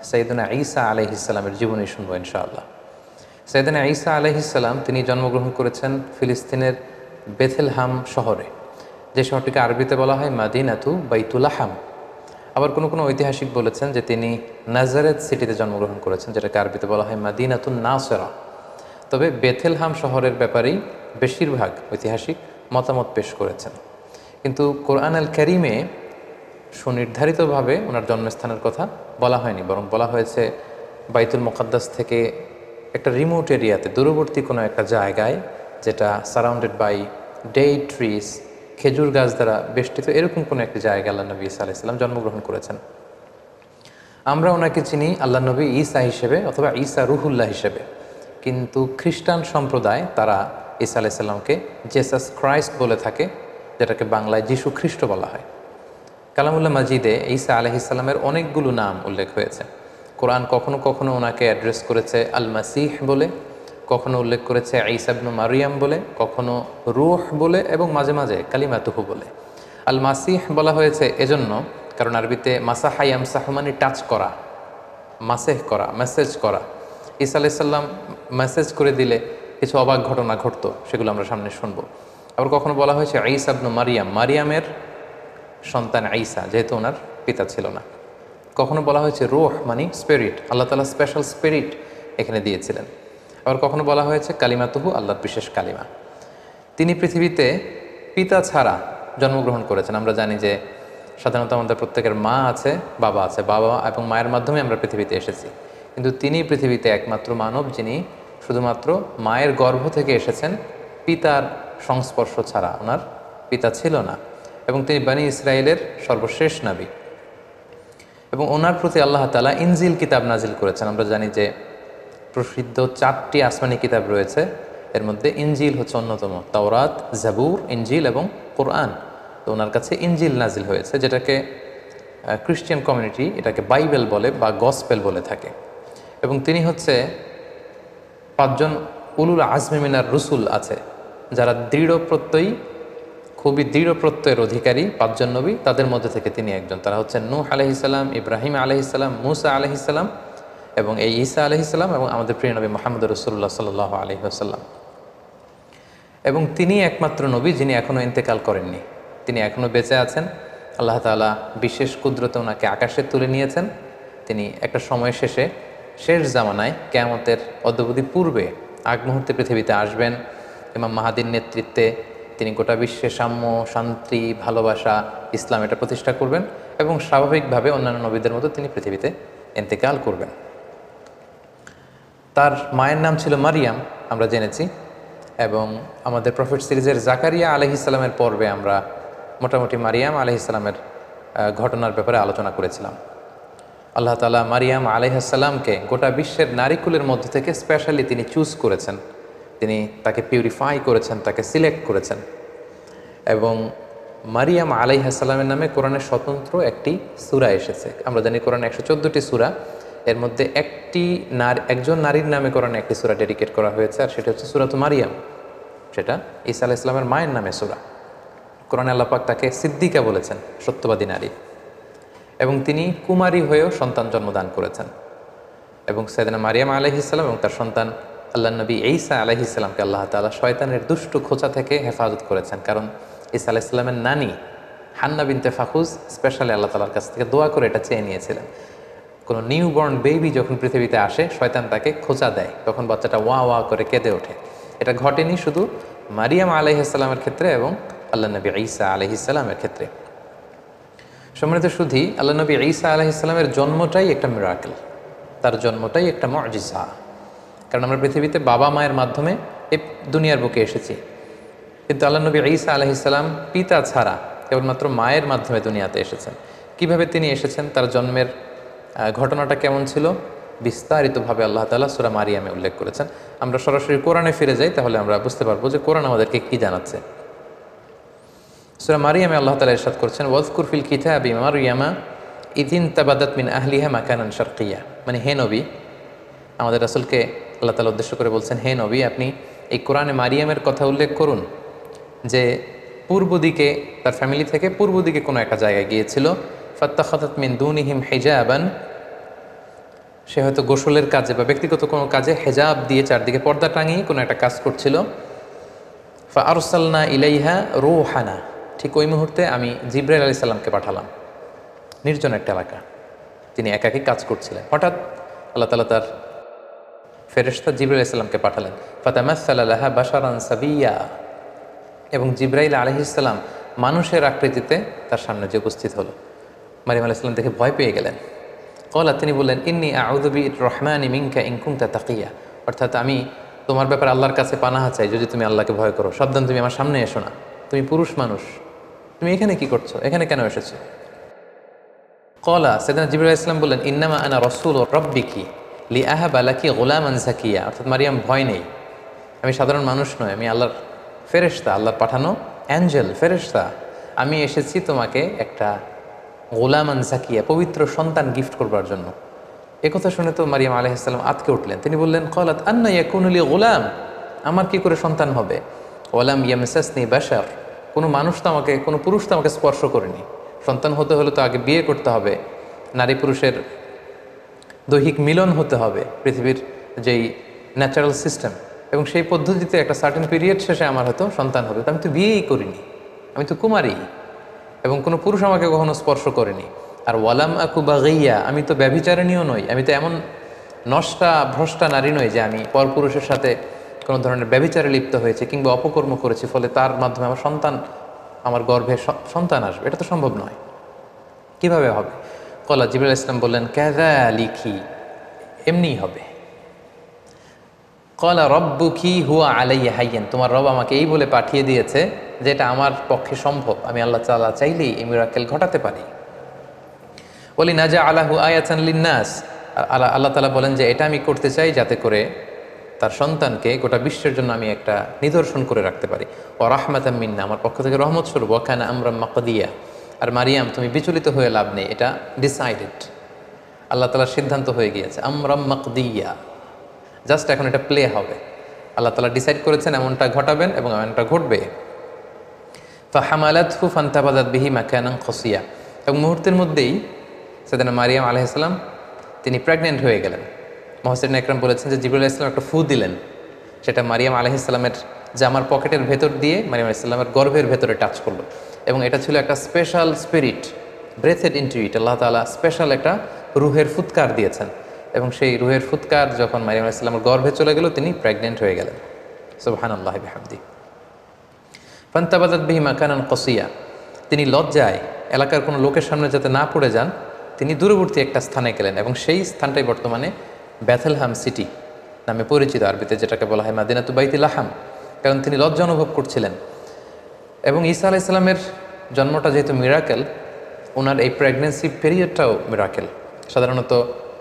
সাইয়েদনা ঈসা আলাইহিসসালামের জীবনী শুনবো ইনশাআল্লাহ। সাইয়েদনা ঈসা আলাইহিসসালাম তিনি জন্মগ্রহণ করেছেন ফিলিস্তিনের বেথেলহাম শহরে, যে শহরটিকে আরবিতে বলা হয় মাদিনাতু বাইতুলাহাম। আবার কোনো কোনো ঐতিহাসিক বলেছেন যে তিনি নাজারেত সিটিতে জন্মগ্রহণ করেছেন, যেটাকে আরবিতে বলা হয় মাদিনাতুন নাসরা। তবে বেথেলহাম শহরের ব্যাপারেই বেশিরভাগ ঐতিহাসিক মতামত পেশ করেছেন। কিন্তু কোরআন আল কারীমে সুনির্ধারিতভাবে ওনার জন্মস্থানের কথা বলা হয়নি, বরং বলা হয়েছে বাইতুল মুকাদ্দাস থেকে একটা রিমোট এরিয়াতে, দূরবর্তী কোনো একটা জায়গায়, যেটা সারাউন্ডেড বাই ডেট ট্রিজ, খেজুর গাছ দ্বারা বেষ্টিত, এরকম কোনো একটি জায়গায় আল্লাহ নবী ঈসা আলাইহিস সালাম জন্মগ্রহণ করেছেন। আমরা ওনাকে চিনি আল্লাহ নবী ঈসা হিসেবে অথবা ঈসা রুহুল্লাহ হিসেবে, কিন্তু খ্রিস্টান সম্প্রদায় তারা ঈসা আলাইহিস সালামকে জেসাস ক্রাইস্ট বলে থাকে, যেটাকে বাংলায় যীশু খ্রিস্ট বলা হয়। কালামুল্লাহ মাজিদে ঈসা আলাইহিস সালামের অনেকগুলো নাম উল্লেখ হয়েছে। কোরআন কখনো কখনো ওনাকে অ্যাড্রেস করেছে আল মাসিহ বলে, কখনো উল্লেখ করেছে ঈসা ইবনু মারিয়াম বলে, কখনো রূহ বলে, এবং মাঝে মাঝে কালিমাতুহু বলে। আল মাসিহ বলা হয়েছে এজন্য কারণ আরবিতে মাসাহা ইয়ামসাহু মানে টাচ করা, মাসেহ করা, মেসেজ করা। ঈসা আলাইহিস সালাম মেসেজ করে দিলে কিছু অবাক ঘটনা ঘটতো, সেগুলো আমরা সামনে শুনবো। আবার কখনো বলা হয়েছে ঈসা ইবনু মারিয়াম, মারিয়ামের সন্তান ঈসা, যেহেতু ওনার পিতা ছিল না। কখনো বলা হয়েছে রূহ মানে স্পিরিট, আল্লাহ তাআলা স্পেশাল স্পিরিট এখানে দিয়েছিলেন। আবার কখনো বলা হয়েছে কালিমাতুহু, আল্লাহর বিশেষ কালিমা। তিনি পৃথিবীতে পিতা ছাড়া জন্মগ্রহণ করেছেন। আমরা জানি যে সাধারণত আমাদের প্রত্যেকের মা আছে, বাবা আছে, বাবা এবং মায়ের মাধ্যমে আমরা পৃথিবীতে এসেছি, কিন্তু তিনি পৃথিবীতে একমাত্র মানব যিনি শুধুমাত্র মায়ের গর্ভ থেকে এসেছেন, পিতার সংস্পর্শ ছাড়া। ওনার পিতা ছিল না, এবং তিনি বনী ইসরায়েলের সর্বশেষ নবী। এবং ওনার প্রতি আল্লাহ তাআলা ইনজিল কিতাব নাজিল করেছেন। আমরা জানি যে প্রসিদ্ধ 4টি আসমানি কিতাব রয়েছে, এর মধ্যে ইনজিল হচ্ছে অন্যতম। তাওরাত, জাবুর, ইনজিল এবং কোরআন। তো ওনার কাছে ইনজিল নাজিল হয়েছে, যেটাকে খ্রিস্টান কমিউনিটি এটাকে বাইবেল বলে বা গসপেল বলে থাকে। এবং তিনি হচ্ছে 5 জন উলুল আজমি মিনার রসুল আছে, যারা দৃঢ় প্রত্যয়ী, খুবই দৃঢ় প্রত্যয়ের অধিকারী 5 জন নবী। তাদের মধ্যে থেকে তিনি একজন। তারা হচ্ছেন নূহ আলাইহিস সালাম, ইব্রাহিম আলাইহিস সালাম, মূসা আলাইহিস সালাম এবং এই ঈসা আলাইহিস সালাম, এবং আমাদের প্রিয় নবী মুহাম্মদ রাসূলুল্লাহ সাল্লাল্লাহু আলাইহি ওয়াসাল্লাম। এবং তিনি একমাত্র নবী যিনি এখনও ইন্তেকাল করেননি, তিনি এখনও বেঁচে আছেন। আল্লাহ তাআলা বিশেষ কুদরতে ওনাকে আকাশে তুলে নিয়েছেন। তিনি একটা সময় শেষে, শেষ জামানায়, কিয়ামতের অদ্যাবধি পূর্বে, আগ মুহূর্তে পৃথিবীতে আসবেন। ইমাম মাহাদির নেতৃত্বে তিনি গোটা বিশ্বে সাম্য, শান্তি, ভালোবাসা, ইসলাম এটা প্রতিষ্ঠা করবেন, এবং স্বাভাবিকভাবে অন্যান্য নবীদের মতো তিনি পৃথিবীতে ইন্তেকাল করবেন। তার মায়ের নাম ছিল মারিয়াম, আমরা জেনেছি। এবং আমাদের প্রফেট সিরিজের জাকারিয়া আলাইহিস সালামের পর্বে আমরা মোটামুটি মারিয়াম আলাইহিস সালামের ঘটনার ব্যাপারে আলোচনা করেছিলাম। আল্লাহ তাআলা মারিয়াম আলাইহিস সালামকে গোটা বিশ্বের নারীকুলের মধ্য থেকে স্পেশালি তিনি চুজ করেছেন, তিনি তাকে পিউরিফাই করেছেন, তাকে সিলেক্ট করেছেন। এবং মারিয়াম আলাইহিস সালামের নামে কোরআনের স্বতন্ত্র একটি সূরা এসেছে। আমরা জানি কোরআনে 114টি সূরা, এর মধ্যে একজন নারীর নামে কোরআনে একটি সূরা ডেডিকেট করা হয়েছে, আর সেটা হচ্ছে সূরাত মারিয়াম, সেটা ঈসা আলাইহিস সালামের মায়ের নামে সূরা। কোরআনে আল্লাহ পাক তাকে সিদ্দিকা বলেছেন, সত্যবাদী নারী। এবং তিনি কুমারী হয়েও সন্তান জন্মদান করেছেন। এবং সাইয়েদনা মারিয়াম আলাইহিস সালাম এবং তার সন্তান আল্লাহ নবী ঈসা আলাইহিস সালামকে আল্লাহ তাআলা শয়তানের দুষ্ট খোঁচা থেকে হেফাজত করেছেন। কারণ ঈসা আলাইহিস সালামের নানি হান্না বিনতে ফাখুজ স্পেশালি আল্লাহ তাআলার কাছ থেকে দোয়া করে এটা চেয়ে নিয়েছিলেন। কোনো নিউবর্ন বেবি যখন পৃথিবীতে আসে, শয়তান তাকে খোঁচা দেয়, তখন বাচ্চাটা ওয়া ওয়া করে কেঁদে ওঠে। এটা ঘটেনি শুধু মারিয়াম আলাইহিস সালামের ক্ষেত্রে এবং আল্লাহ নবী ঈসা আলাইহিস সালামের ক্ষেত্রে। সম্মানিত সুধী, আল্লাহ নবী ঈসা আলাইহিস সালামের জন্মটাই একটা মিরাকেল, তার জন্মটাই একটা মুজিজা। কারণ আমরা পৃথিবীতে বাবা মায়ের মাধ্যমে এই দুনিয়ার বুকে এসেছি, কিন্তু আল্লাহ নবী ঈসা আলাইহিস সালাম পিতা ছাড়া কেবলমাত্র মায়ের মাধ্যমে দুনিয়াতে এসেছেন। কিভাবে তিনি এসেছেন, তার জন্মের ঘটনাটা কেমন ছিল, বিস্তারিতভাবে আল্লাহ তাআলা সূরা মারিয়ামে উল্লেখ করেছেন। আমরা সরাসরি কোরআনে ফিরে যাই, তাহলে আমরা বুঝতে পারবো যে কোরআন আমাদেরকে কি জানাচ্ছে। সূরা মারিয়ামে আল্লাহ তাআলা ইরশাদ করেছেন, ওয়াজকুর ফিল কিতাবি মারইয়ামা ইয ইনতাবাদাত মিন আহলিহা মাকানান শারকিয়্যা। মানে হে নবী, আমাদের রাসূলকে আল্লাহ তাআলা উদ্দেশ্য করে বলছেন, হে নবী, আপনি এই কোরআনে মারিয়ামের কথা উল্লেখ করুন, যে পূর্ব দিকে, তার ফ্যামিলি থেকে পূর্ব দিকে কোনো একটা জায়গায় গিয়েছিল। ফাত্তাখাযাত মিন দুনিহিম হিজাবান, সে হয়তো গোসলের কাজে বা ব্যক্তিগত কোনো কাজে হেজাব দিয়ে চারদিকে পর্দা টাঙিয়ে কোনো একটা কাজ করছিল। ফা আরসালনা ইলাইহা রূহানা, ঠিক ওই মুহূর্তে আমি জিবরাইল আলাইহিস সালামকে পাঠালাম। নির্জন একটা এলাকা, তিনি একাকী কাজ করছিলেন। হঠাৎ আল্লাহ তাআলা তার ফেরেশতা জিবরাইল আলাইহিস সালামকে পাঠালেন। ফাতামাসসালা লাহা বাশারান সাবিয়্যা, এবং জিবরাইল আলাইহিস সালাম মানুষের আকৃতিতে তার সামনে যে উপস্থিত হলো। মারিয়াম আলাইহিস সালাম দেখে ভয় পেয়ে গেলেন। কলা, তিনি বললেন, ইন্নী আউযু বির-রহমানি মিনকা ইন কুনতা তাকিয়া, অর্থাৎ আমি তোমার ব্যাপারে আল্লাহর কাছে পানাহা চাই যদি তুমি আল্লাহকে ভয় করো। সাবধান, তুমি আমার সামনে এসো না, তুমি পুরুষ মানুষ, তুমি এখানে কি করছো, এখানে কেন এসেছো? কলা, সাইয়েদনা জিবরাইল আলাইহিস সালাম বললেন, ইন্নামা আনা রাসূলু রাব্বিকি লিআহাবা লাকি গুলামান যাকিয়া, অর্থাৎ মারিয়াম ভয় নেই, আমি সাধারণ মানুষ নয়, আমি আল্লাহর ফেরেশতা, আল্লাহর পাঠানো অ্যাঞ্জেল, ফেরেশতা। আমি এসেছি তোমাকে একটা গোলামান জাকিয়া, পবিত্র সন্তান গিফট করবার জন্য। একথা শুনে তো মারিয়াম আলাইহিস সালাম আতকে উঠলেন। তিনি বললেন, ক্বালাত আন্না ইয়াকুনু লি গুলাম, আমার কি করে সন্তান হবে? ওয়ালাম ইয়ামসাসনি বাশার, কোনো মানুষ তো আমাকে, কোনো পুরুষ তো আমাকে স্পর্শ করেনি। সন্তান হতে হলে তো আগে বিয়ে করতে হবে, নারী পুরুষের দৈহিক মিলন হতে হবে, পৃথিবীর যেই ন্যাচারাল সিস্টেম, এবং সেই পদ্ধতিতে একটা সার্টেন পিরিয়ড শেষে আমার হয়তো সন্তান হবে। তো আমি তো বিয়েই করিনি, আমি তো কুমারী, এবং কোনো পুরুষ আমাকে কখনো স্পর্শ করেনি। আর ওয়ালাম আকু বাগিয়া, আমি তো ব্যভিচারিণীও নই, আমি তো এমন নষ্টা ভ্রষ্টা নারী নই যে আমি পরপুরুষের সাথে কোনো ধরনের ব্যভিচারে লিপ্ত হয়েছে কিংবা অপকর্ম করেছি, ফলে তার মাধ্যমে আমার সন্তান, আমার গর্ভে সন্তান আসবে, এটা তো সম্ভব নয়, কিভাবে হবে? কলা, জিবরাইল ইসলাম বললেন, কাযালিকি, এমনিই হবে। কলা রব্বুকি হুয়া আলাইয়া হাইয়ান, তোমার রব আমাকে এই বলে পাঠিয়ে দিয়েছে যে এটা আমার পক্ষে সম্ভব, আমি আল্লাহ তাআলা চাইলেই এই মিরাকেল ঘটাতে পারি। বলি নাজা আলাহু আয়াতান লিন্নাস, আল্লাহ তাআলা বলেন যে এটা আমি করতে চাই যাতে করে তার সন্তানকে গোটা বিশ্বের জন্য আমি একটা নিদর্শন করে রাখতে পারি। ও রাহমাতাম মিন্না, আমার পক্ষ থেকে রহমত স্বরূপ। ওয়া কানা আমরাম মাকদিয়া, আর মারিয়াম তুমি বিচলিত হয়ে লাভ নেই, এটা ডিসাইডেড, আল্লাহ তাআলার সিদ্ধান্ত হয়ে গিয়েছে। আমরাম মাকদিয়া, জাস্ট এখন এটা প্লে হবে, আল্লাহ তাআলা ডিসাইড করেছেন এমনটা ঘটাবেন এবং এমনটা ঘটবে। ফাহামালাতহু ফান্তাবাযাত বিহি মাকানান কসিয়া, এবং মুহূর্তের মধ্যেই সাইয়েদনা মারিয়াম আলাইহিস সালাম তিনি প্রেগনেন্ট হয়ে গেলেন। মুহাসসিরিন ইকরাম বলেছেন যে জিবরাইল আলাইহিস সালাম একটা ফু দিলেন, সেটা মারিয়াম আলাইহিস সালামের জামার পকেটের ভেতর দিয়ে মারিয়াম আলাইহিস সালামের গর্ভের ভেতরে টাচ করলো, এবং এটা ছিল একটা special spirit, breathed into it, আল্লাহ তাআলা স্পেশাল একটা রুহের ফুৎকার দিয়েছেন, এবং সেই রুহের ফুৎকার যখন মারিয়াম আলাইহিস সালামের গর্ভে চলে গেল, তিনি প্রেগনেন্ট হয়ে গেলেন। সুবহানাল্লাহি বিহামদি। ফান্তাবাযাত বিহি মাকানান কসিয়া, তিনি লজ্জায় এলাকার কোনো লোকের সামনে যাতে না পড়ে যান, তিনি দূরবর্তী একটা স্থানে গেলেন, এবং সেই স্থানটাই বর্তমানে বেথলহাম সিটি নামে পরিচিত, আরবিতে যেটাকে বলা হয় মাদিনাতু বাইতুল লাহাম, কারণ তিনি লজ্জা অনুভব করছিলেন। এবং ঈসা আলাইহিস সালামের জন্মটা যেহেতু মিরাকেল, ওনার এই প্রেগনেন্সি পিরিয়ডটাও মিরাকেল। সাধারণত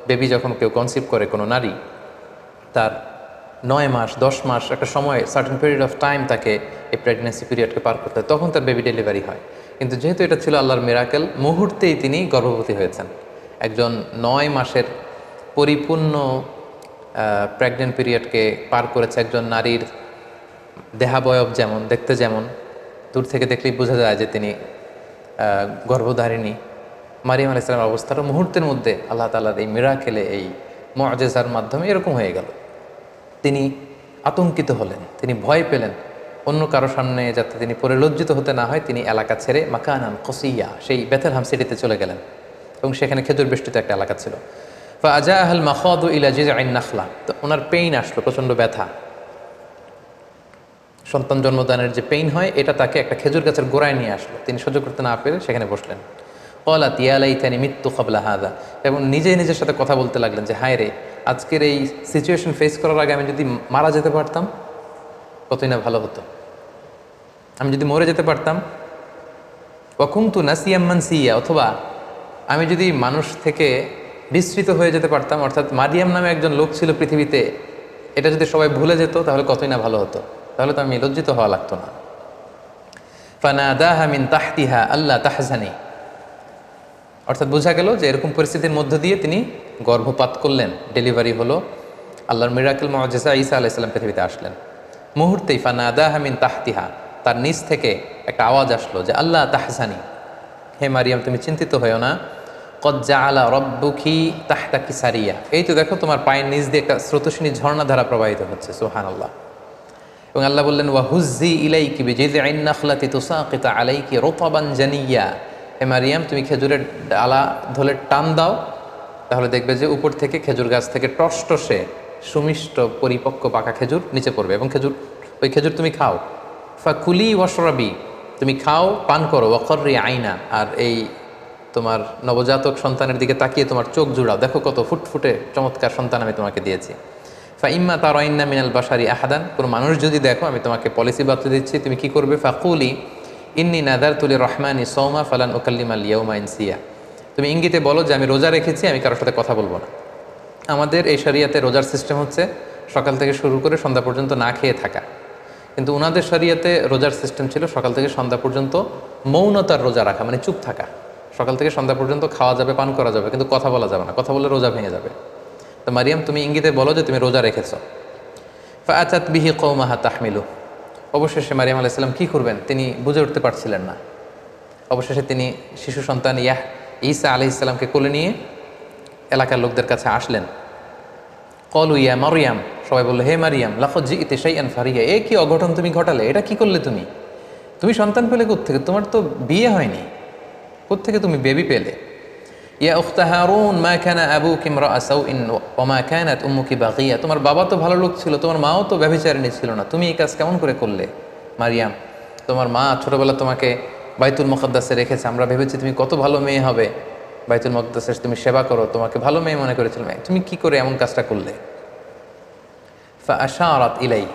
বেবি যখন কেউ কনসিভ করে কোনো নারী, তার 9 মাস 10 মাস একটা সময়, সার্টেন পিরিয়ড অফ টাইম তাকে এই প্রেগনেন্সি পিরিয়ডকে পার করতে হয়, তখন তার বেবি ডেলিভারি হয়। কিন্তু যেহেতু এটা ছিল আল্লাহর মিরাকেল, মুহূর্তেই তিনি গর্ভবতী হয়েছেন। একজন 9 মাসের পরিপূর্ণ প্রেগনেন্ট পিরিয়ডকে পার করেছে একজন নারীর দেহাবয়ব যেমন, দেখতে যেমন, দূর থেকে দেখলেই বোঝা যায় যে তিনি গর্ভধারিণী। মারিয়াম আলাইহিস সালামের অবস্থাটা মুহূর্তের মধ্যে আল্লাহ তাআলার এই মিরাকেলে, এই মুআজিজার মাধ্যমে এরকম হয়ে গেল। তিনি আতঙ্কিত হলেন, তিনি ভয় পেলেন, অন্য কারো সামনে যাতে তিনি পরে লজ্জিত হতে না হয়, তিনি এলাকা ছেড়ে মাকানান কসিয়া, সেই বেথলহাম সিটিতে চলে গেলেন, এবং সেখানে খেজুর বেষ্টিত একটা এলাকা ছিল। ফাআজাআহাল মাখাদু ইলা জিযআইন নাখলা, তো ওনার পেইন আসলো, প্রচণ্ড ব্যথা, সন্তান জন্মদানের যে পেইন হয়, এটা তাকে একটা খেজুর গাছের গোড়ায় নিয়ে আসলো। তিনি সহ্য করতে না পেরে সেখানে বসলেন। ক্বালাত ইয়া লাইতানি মিত্তু ক্বাবলা হাযা, এবং নিজের সাথে কথা বলতে লাগলেন যে হায় রে, আজকের এই সিচুয়েশন ফেস করার আগে আমি যদি মারা যেতে পারতাম কতই না ভালো হতো, আমি যদি মরে যেতে পারতাম। ওয়া কুনতু নাসিয়াম মানসিয়া, অথবা আমি যদি মানুষ থেকে বিস্মৃত হয়ে যেতে পারতাম, অর্থাৎ মারিয়াম নামে একজন লোক ছিল পৃথিবীতে, এটা যদি সবাই ভুলে যেত তাহলে কতই না ভালো হতো, তাহলে তো আমি লজ্জিত হওয়া লাগতো না। ফানাদাহা মিন তাহতিহা আল্লা তাহজানি, অর্থাৎ বোঝা গেল যে এরকম পরিস্থিতির মধ্য দিয়ে তিনি গর্ভপাত করলেন, ডেলিভারি হলো, আল্লাহর মিরাকেল মুআজিজা ঈসা আলাইহিস সালাম পৃথিবীতে আসলেন। মুহূর্তেই ফানাদাহা মিন তাহতিহা, তার নিচ থেকে একটা আওয়াজ আসলো যে আল্লাহ তাহজানি, হে মারিয়াম তুমি চিন্তিত হয়েও না। কদ জাআলা রাব্বুকি তাহতাকি সারিয়া, এই তো দেখো তোমার পায়ের নিচ দিয়ে একটা স্রোতস্বিনী ঝর্ণাধারা প্রবাহিত হচ্ছে, সুবহানাল্লাহ। এবং আল্লাহ বললেন ওয়া হুজ্জি ইলাইকি বিজিযইন নাখলাতি তুসাকিত আলাইকি রুতাবান জানিয়া, হে মারিয়াম তুমি খেজুরের ডালা ধরে টান দাও, তাহলে দেখবে যে উপর থেকে খেজুর গাছ থেকে টসটসে সুমিষ্ট পরিপক্ক পাকা খেজুর নিচে পড়বে, এবং ওই খেজুর তুমি খাও। ফাকুলি ওয়াশরাবি, তুমি খাও পান করো, ওয়াকর্রি আইনা, আর এই তোমার নবজাতক সন্তানের দিকে তাকিয়ে তোমার চোখ জুড়াও, দেখো কত ফুটফুটে চমৎকার সন্তান আমি তোমাকে দিয়েছি। ইম্মা তারাইন্না মিনাল বাশারি আহাদান, কোনো মানুষ যদি দেখো, আমি তোমাকে পলিসি বাতলে দিচ্ছি, তুমি কি করবে? ফাকুলি ইন্নি নাদারতু লিররহমানি সাওমা ফালান উকাল্লিমাল ইয়াওমা ইনসিয়া, তুমি ইঙ্গিতে বলো যে আমি রোজা রেখেছি, আমি কারোর সাথে কথা বলবো না। আমাদের এই শরিয়াতে রোজার সিস্টেম হচ্ছে সকাল থেকে শুরু করে সন্ধ্যা পর্যন্ত না খেয়ে থাকা, কিন্তু ওনাদের শরিয়াতে রোজার সিস্টেম ছিল সকাল থেকে সন্ধ্যা পর্যন্ত মৌনতার রোজা রাখা, মানে চুপ থাকা। সকাল থেকে সন্ধ্যা পর্যন্ত খাওয়া যাবে, পান করা যাবে, কিন্তু কথা বলা যাবে না, কথা বললে রোজা ভেঙে যাবে। তো মারিয়াম তুমি ইঙ্গিতে বলো যে তুমি রোজা রেখেছ। ফাআতাত বিহি কওমাহা তাহমিলু, অবশেষে মারিয়াম আলাইহিস সালাম কী করবেন তিনি বুঝে উঠতে পারছিলেন না। অবশেষে তিনি শিশু সন্তান ঈসা আলাইহিস সালামকে কোলে নিয়ে এলাকার লোকদের কাছে আসলেন। কলু ইয়া মারিয়াম, সবাই বললো হে মারিয়াম, লাকদ জিইতি শাইআন ফারিয়া, এ কি অঘটন তুমি ঘটালে, এটা কি করলে তুমি? তুমি সন্তান পেলে কোত্থেকে? তোমার তো বিয়ে হয়নি, কোত্থেকে তুমি বেবি পেলে? ইয়া উখতা হারুন মা কানা আবুকি ইমরাআ সাউইন ওয়া মা কানাত উম্মুকি বাগিয়া, তোমার বাবা তো ভালো লোক ছিল, তোমার মাও তো ব্যভিচারিণী ছিল না, তুমি এই কাজ কেমন করে করলে? মারিয়াম, তোমার মা ছোটবেলা তোমাকে বাইতুল মুকদ্দাসে রেখেছে, আমরা ভেবেছি তুমি কত ভালো মেয়ে হবে, বাইতুল মুকদ্দাসের তুমি সেবা করো, তোমাকে ভালো মেয়ে মনে করেছিলাম, তুমি কি করে এমন কাজটা করলে? ফাআশারাত ইলাই,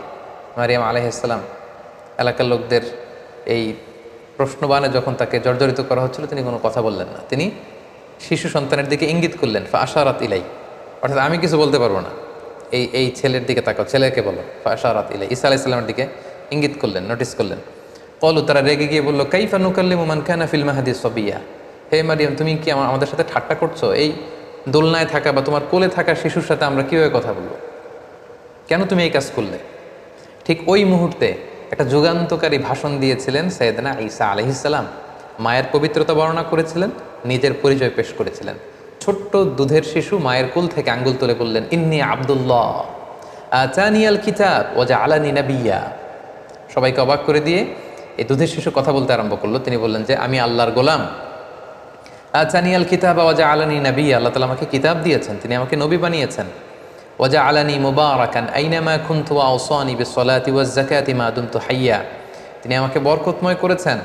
মারিয়াম আলাইহিস সালাম এলাকার লোকদের এই প্রশ্নবাণে যখন তাকে জর্জরিত করা হচ্ছিল, তিনি কোনো কথা বললেন না, তিনি শিশু সন্তানের দিকে ইঙ্গিত করলেন। ফাআশারাত ইলাই, অর্থাৎ আমি কিছু বলতে পারবো না, এই ছেলের দিকে তাকাও, ছেলেকে বলো। ফাআশারাত ইলাই, ঈসা আলাইহিস সালামের দিকে ইঙ্গিত করলেন, নোটিস করলেন। কলু, তারা রেগে গিয়ে বললো কাইফা নুকাল্লিমু মান কানা ফিল মাহদি সাবিয়া, হে মারিয়াম তুমি কি আমাদের সাথে ঠাট্টা করছো? এই দোলনায় থাকা বা তোমার কোলে থাকা শিশুর সাথে আমরা কীভাবে কথা বলবো? কেন তুমি এই কাজ করলে? ঠিক ওই মুহূর্তে একটা যুগান্তকারী ভাষণ দিয়েছিলেন সাইয়েদনা ঈসা আলাইহিস সালাম। মায়ের পবিত্রতা বর্ণনা করেছিলেন, নিজের পরিচয় পেশ করেছিলেন। ছোট্ট দুধের শিশু মায়ের কোল থেকে আঙ্গুল তুলে বললেন ইন্নী আব্দুল্লাহ আতানিয়াল কিতাব ওয়া জাআলানি নাবিয়্যা। সবাইকে অবাক করে দিয়ে এই দুধের শিশু কথা বলতে আরম্ভ করলো। তিনি বললেন যে আমি আল্লাহর গোলাম। আতানিয়াল কিতাব ওয়া জাআলানি নাবিয়্যা, আল্লাহ তাআলা আমাকে কিতাব দিয়েছেন, তিনি আমাকে নবী বানিয়েছেন। ওয়া জাআলানি মুবারাকান আইনামা কুনতু ওয়া আওসানি বিসসালাতি ওয়াজ যাকাতি মা দুমতু হাইয়্যা, তিনি আমাকে বরকতময় করেছেন।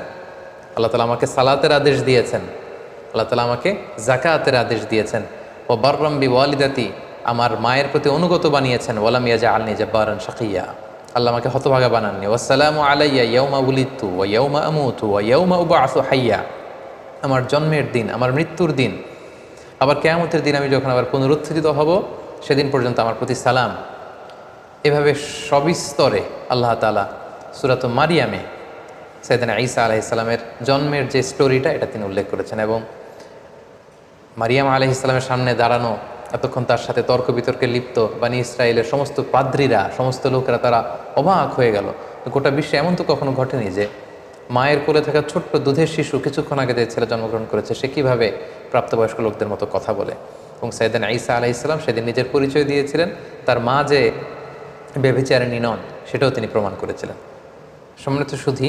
আল্লাহ তাআলা আমাকে সালাতের আদেশ দিয়েছেন, আল্লাহ তাআলা আমাকে যাকাতের আদেশ দিয়েছেন। ও বাররাম বিওয়ালিদাতি, আমার মায়ের প্রতি অনুগত বানিয়েছেন। ওয়ালাম ইয়াজআলনি জাব্বারান শাকিয়্যা, আল্লাহ আমাকে হতভাগা বানাননি। ওয়াসসালামু আলাইয়া ইয়াউমা উলিদতু ওয়া ইয়াউমা আমুতু ওয়া ইয়াউমা উবআসু হাইয়্যা, আমার জন্মের দিন, আমার মৃত্যুর দিন, আবার কিয়ামতের দিন আমি যখন আবার পুনরুত্থিত হব, সেদিন পর্যন্ত আমার প্রতি সালাম। এভাবে সবিস্তরে আল্লাহ তাআলা সূরাত মারিয়ামে সাইয়েদনা ঈসা আলাইহিস সালামের জন্মের যে স্টোরিটা, এটা তিনি উল্লেখ করেছেন। এবং মারিয়াম আলাইহিস সালামের সামনে দাঁড়ানো, এতক্ষণ তার সাথে তর্ক বিতর্কে লিপ্ত বানি ইসরায়েলের সমস্ত পাদ্রীরা, সমস্ত লোকেরা তারা অবাক হয়ে গেল। গোটা বিশ্বে এমন তো কখনো ঘটেনি যে মায়ের কোলে থাকা ছোট্ট দুধের শিশু কিছুক্ষণ আগে যে ছেলে জন্মগ্রহণ করেছে, সে কীভাবে প্রাপ্তবয়স্ক লোকদের মতো কথা বলে। এবং সাইয়েদনা ঈসা আলাইহিস সালাম সেদিন নিজের পরিচয় দিয়েছিলেন, তার মা যে ব্যভিচারিণী নন সেটাও তিনি প্রমাণ করেছিলেন। সম্মানিত শুধু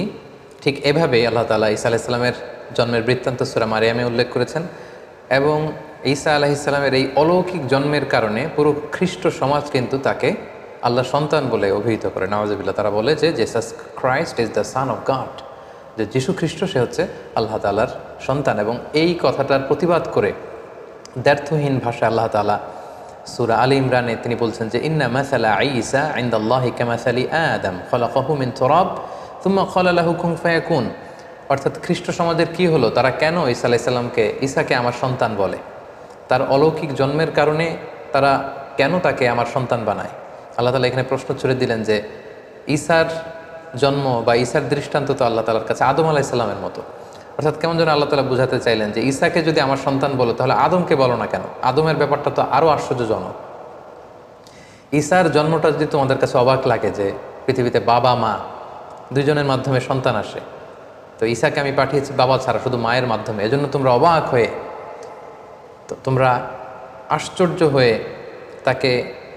ঠিক এভাবে আল্লাহ তাআলা ঈসা আলাইহিস সালামের জন্মের বৃত্তান্ত সূরা মারিয়ামে উল্লেখ করেছেন। এবং ঈসা আলাইহিস সালামের এই অলৌকিক জন্মের কারণে পুরো খ্রিস্ট সমাজ কিন্তু তাকে আল্লাহ সন্তান বলে অভিহিত করে। নাউজুবিল্লাহ, তারা বলে যে Jesus Christ is the son of god, যে যীশু খ্রিস্ট সে হচ্ছে আল্লাহ তাআলার সন্তান। এবং এই কথাটার প্রতিবাদ করে দ্ব্যর্থহীন ভাষায় আল্লাহ তাআলা সূরা আলী ইমরানে তিনি বলছেন যে ইন্না মাসালা ঈসা ইনদাল্লাহি কামাসালি আদম খলাকাহু মিন তুরাব সুম্মা ক্বালা লাহু কুন ফায়াকুন, অর্থাৎ খ্রিস্ট সমাজের কি হলো, তারা কেন ঈসা আলাইহিস সালামকে, ঈসাকে আমার সন্তান বলে? তার অলৌকিক জন্মের কারণে তারা কেন তাকে আমার সন্তান বানায়? আল্লাহ তাআলা এখানে প্রশ্ন ছুড়ে দিলেন যে ঈসার জন্ম বা ঈসার দৃষ্টান্ত তো আল্লাহ তাআলার কাছে আদম আলাইহিস সালামের মতো। অর্থাৎ কেমন যেন আল্লাহ তাআলা বুঝাতে চাইলেন যে ঈসাকে যদি আমার সন্তান বলো, তাহলে আদমকে বলো না কেন? আদমের ব্যাপারটা তো আরও আশ্চর্যজনক। ঈসার জন্মটা যদি তোমাদের কাছে অবাক লাগে যে পৃথিবীতে বাবা মা দুইজনের মাধ্যমে সন্তান আসে, তো ঈসাকে আমি পাঠিয়েছি বাবা ছাড়া, শুধু মায়ের মাধ্যমে, এজন্য তোমরা অবাক হয়ে তো তোমরা আশ্চর্য হয়ে তাকে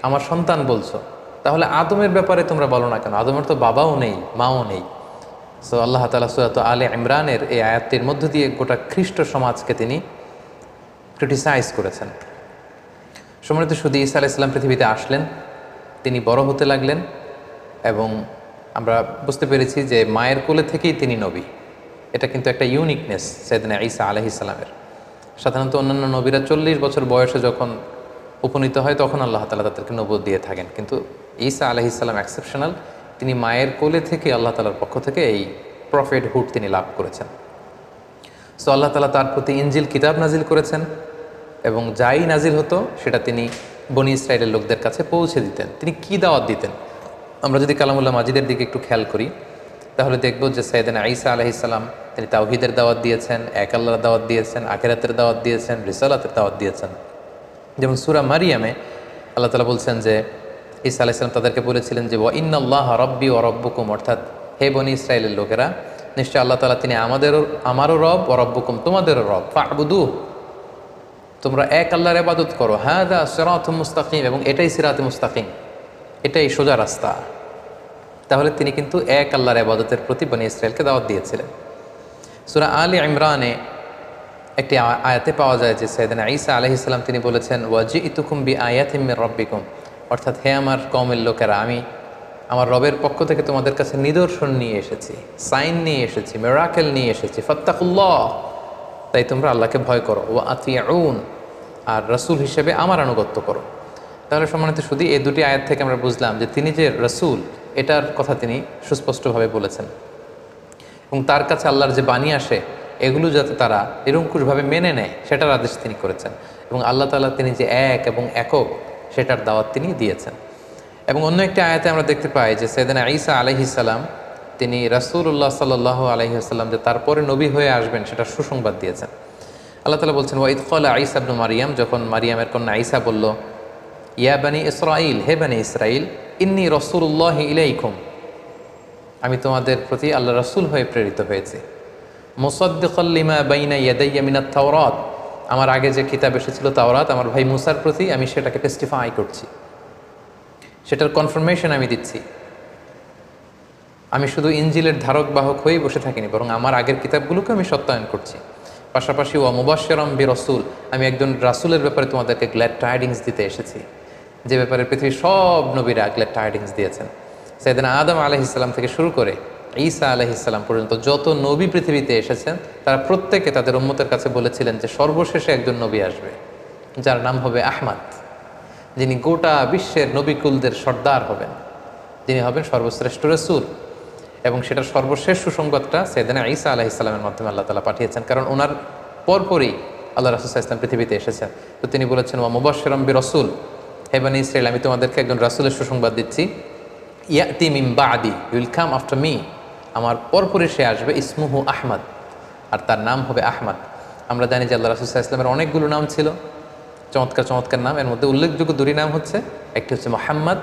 আমার সন্তান বলছো, তাহলে আদমের ব্যাপারে তোমরা বলো না কেন? আদমের তো বাবাও নেই, মাও নেই। সো আল্লাহ তাআলা সূরা আলে ইমরানের এই আয়াতটির মধ্য দিয়ে গোটা খ্রিস্ট সমাজকে তিনি ক্রিটিসাইজ করেছেন। সম্মানিত শুধু ঈসা আলাইহিস সালাম পৃথিবীতে আসলেন, তিনি বড় হতে লাগলেন এবং আমরা বুঝতে পেরেছি যে মায়ের কোলে থেকেই তিনি নবী। এটা কিন্তু একটা ইউনিকনেস সাইয়েদনা ঈসা আলাইহিস সালামের। সাধারণত অন্যান্য নবীরা 40 বছর বয়সে যখন উপনীত হয় তখন আল্লাহ তাআলা তাদেরকে নবুয়ত দিয়ে থাকেন, কিন্তু ঈসা আলাইহিস সালাম এক্সেপশনাল। তিনি মায়ের কোলে থেকে আল্লাহ তাআলার পক্ষ থেকে এই প্রফেটহুড তিনি লাভ করেছেন। সো আল্লাহ তাআলা তার প্রতি ইনজিল কিতাব নাজিল করেছেন এবং যাই নাজিল হতো সেটা তিনি বনি ইসরাইলের লোকদের কাছে পৌঁছে দিতেন। তিনি কি দাওয়াত দিতেন? আমরা যদি কালামুল্লাহ মাজিদের দিকে একটু খেয়াল করি তাহলে দেখব যে সাইয়েদনা ঈসা আলাইহিস সালাম তিনি তাওহীদের দাওয়াত দিয়েছেন, এক আল্লাহর দাওয়াত দিয়েছেন, আখিরাতের দাওয়াত দিয়েছেন, রিসালাতের দাওয়াত দিয়েছেন। যেমন সূরা মারিয়ামে আল্লাহ তাআলা বলছেন যে ঈসা আলাইহিস সালাম তাদেরকে বলেছিলেন যে ওয়া ইন্নাল্লাহা রাব্বি ওয়া রাব্বুকুম, অর্থাৎ হে বনি ইসরাইলের লোকেরা, নিশ্চয় আল্লাহ তাআলা তিনি আমারও রব, ওয়া রাব্বুকুম তোমাদেরও রব, ফা'বুদুহু তোমরা এক আল্লাহর ইবাদত করো, হাযা সিরাতুম মুস্তাকিম, এবং এটাই সিরাতে মুস্তাকিম, এটাই সোজা রাস্তা। তাহলে তিনি কিন্তু এক আল্লাহর ইবাদতের প্রতি বনি ইসরাইলকে দাওয়াত দিয়েছিলেন। সূরা আলে ইমরানে একটি আয়াতে পাওয়া যায় যে সাইয়েদনা ঈসা আলাইহিস সালাম তিনি বলেছেন ওয়াজিতুকুম বিআয়াতিম মির রাব্বিকুম, অর্থাৎ হে আমার কওমের লোকেরা, আমি আমার রবের পক্ষ থেকে তোমাদের কাছে নিদর্শন নিয়ে এসেছি, সাইন নিয়ে এসেছি, মিরাকেল নিয়ে এসেছি, ফাত্তাকুল্লাহ, তাই তোমরা আল্লাহকে ভয় করো, ওয়া আতিউন, আর রাসূল হিসেবে আমার আনুগত্য করো। তাহলে সম্মানিত শুধু এই দুটি আয়াত থেকে আমরা বুঝলাম যে তিনি যে রাসূল এটার কথা তিনি সুস্পষ্টভাবে বলেছেন এবং তার কাছে আল্লাহর যে বাণী আসে এগুলো যাতে তারা নিরঙ্কুশভাবে মেনে নেয় সেটার আদেশ তিনি করেছেন এবং আল্লাহ তাআলা তিনি যে এক এবং একক সেটার দাওয়াত তিনি দিয়েছেন। এবং অন্য একটি আয়াতে আমরা দেখতে পাই যে সাইয়েদনা ঈসা আলাইহিস সালাম তিনি রাসূলুল্লাহ সাল্লাল্লাহু আলাইহি ওয়াসাল্লাম যে তারপরে নবী হয়ে আসবেন সেটা সুসংবাদ দিয়েছেন। আল্লাহ তাআলা বলছেন ওয়া ইয ক্বালা ঈসা ইবনু মারইয়াম, যখন মারিয়ামের কন্যা ঈসা বলল ইয়া বানি ইসরাঈল, হে বানি ইসরাঈল, ইন্নী রাসূলুল্লাহি ইলাইকুম, আমি তোমাদের প্রতি আল্লাহ রাসূল হয়ে প্রেরিত হয়েছি, মুসাদ্দিকাল লিমা বাইনা ইয়াদাইয়া মিনাত তাওরাত, আমার আগে যে কিতাব এসেছিল তাওরাত আমার ভাই মুসার প্রতি আমি সেটাকে টেস্টিফাই করছি, সেটার কনফার্মেশন আমি দিচ্ছি। আমি শুধু ইনজিলের ধারক বাহক হয়েই বসে থাকিনি, বরং আমার আগের কিতাবগুলোকে আমি সত্যায়ন করছি। পাশাপাশি ওয়া মুবাশশিরাম বিরাসূল, আমি একজন রাসূলের ব্যাপারে তোমাদেরকে গ্ল্যাড টাইডিংস দিতে এসেছি, যে ব্যাপারে পৃথিবীর সব নবীরা গ্ল্যাড টাইডিংস দিয়েছেন। সাইয়েদনা আদম আলাইহিস সালাম থেকে শুরু করে ঈসা আলাইহিস সালাম পর্যন্ত যত নবী পৃথিবীতে এসেছেন তারা প্রত্যেকে তাদের উম্মতের কাছে বলেছিলেন যে সর্বশেষে একজন নবী আসবে যার নাম হবে আহমদ, যিনি গোটা বিশ্বের নবীকুলদের সর্দার হবেন, যিনি হবেন সর্বশ্রেষ্ঠ রাসূল। এবং সেটার সর্বশেষ সুসংবাদটা সাইয়েদনা ঈসা আলাইহিস সালামের মাধ্যমে আল্লাহ তাআলা পাঠিয়েছেন, কারণ ওনার পরপরই আল্লাহ রাসূল সাল্লাল্লাহু আলাইহি ওয়াসাল্লাম পৃথিবীতে এসেছেন। তো তিনি বলেছেন ওয়া মুবাশশিরাম বিরাসূল, হে বনি ইসরাঈল, আমি তোমাদেরকে একজন রাসূলের সুসংবাদ দিচ্ছি, ইয়াতি মিন বাদি, he will come after me, আমার পরপরই সে আসবে, ইসমুহু আহমদ, আর তার নাম হবে আহমদ। আমরা জানি যে আল্লাহ রাসূল সাল্লাল্লাহু আলাইহি ওয়াসাল্লামের অনেকগুলো নাম ছিল, চমৎকার চমৎকার নাম। এর মধ্যে উল্লেখযোগ্য দুটি নাম হচ্ছে, একটি হচ্ছে মুহাম্মদ,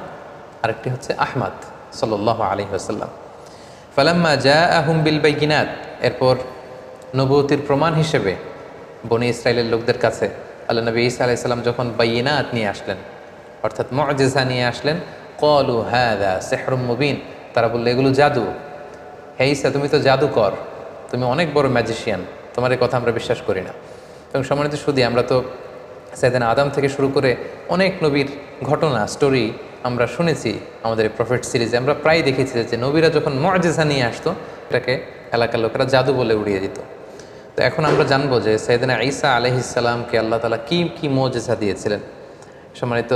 আরেকটি হচ্ছে আহমদ সাল্লাল্লাহু আলাইহি ওয়াসাল্লাম। ফালাম্মা জাআহুম বিল বাইয়িনাত, এরপর নবুয়তির প্রমাণ হিসেবে বনি ইসরাইলের লোকদের কাছে আল্লাহ নবী ঈসা আলাইহিস সালাম যখন বাইয়িনাত নিয়ে আসলেন, অর্থাৎ মুআজিজা নিয়ে আসলেন, ক্বালু হাযা সিহরুম মুবিন, তারা বলল এগুলো জাদু। হে ঈসা, তুমি তো জাদুকর, তুমি অনেক বড় ম্যাজিশিয়ান, তোমার এই কথা আমরা বিশ্বাস করি না। এবং সম্মানিত শুধু আমরা তো সাইয়েদনা আদম থেকে শুরু করে অনেক নবীর ঘটনা স্টোরি আমরা শুনেছি আমাদের এই প্রফেট সিরিজে। আমরা প্রায় দেখেছি যে নবীরা যখন মুআজিজা নিয়ে আসতো এটাকে এলাকার লোকেরা জাদু বলে উড়িয়ে দিত। তো এখন আমরা জানবো যে সাইয়েদনা ঈসা আলাইহিস সালামকে আল্লাহ তাআলা কি কি মুআজিজা দিয়েছিলেন। সম্মানিত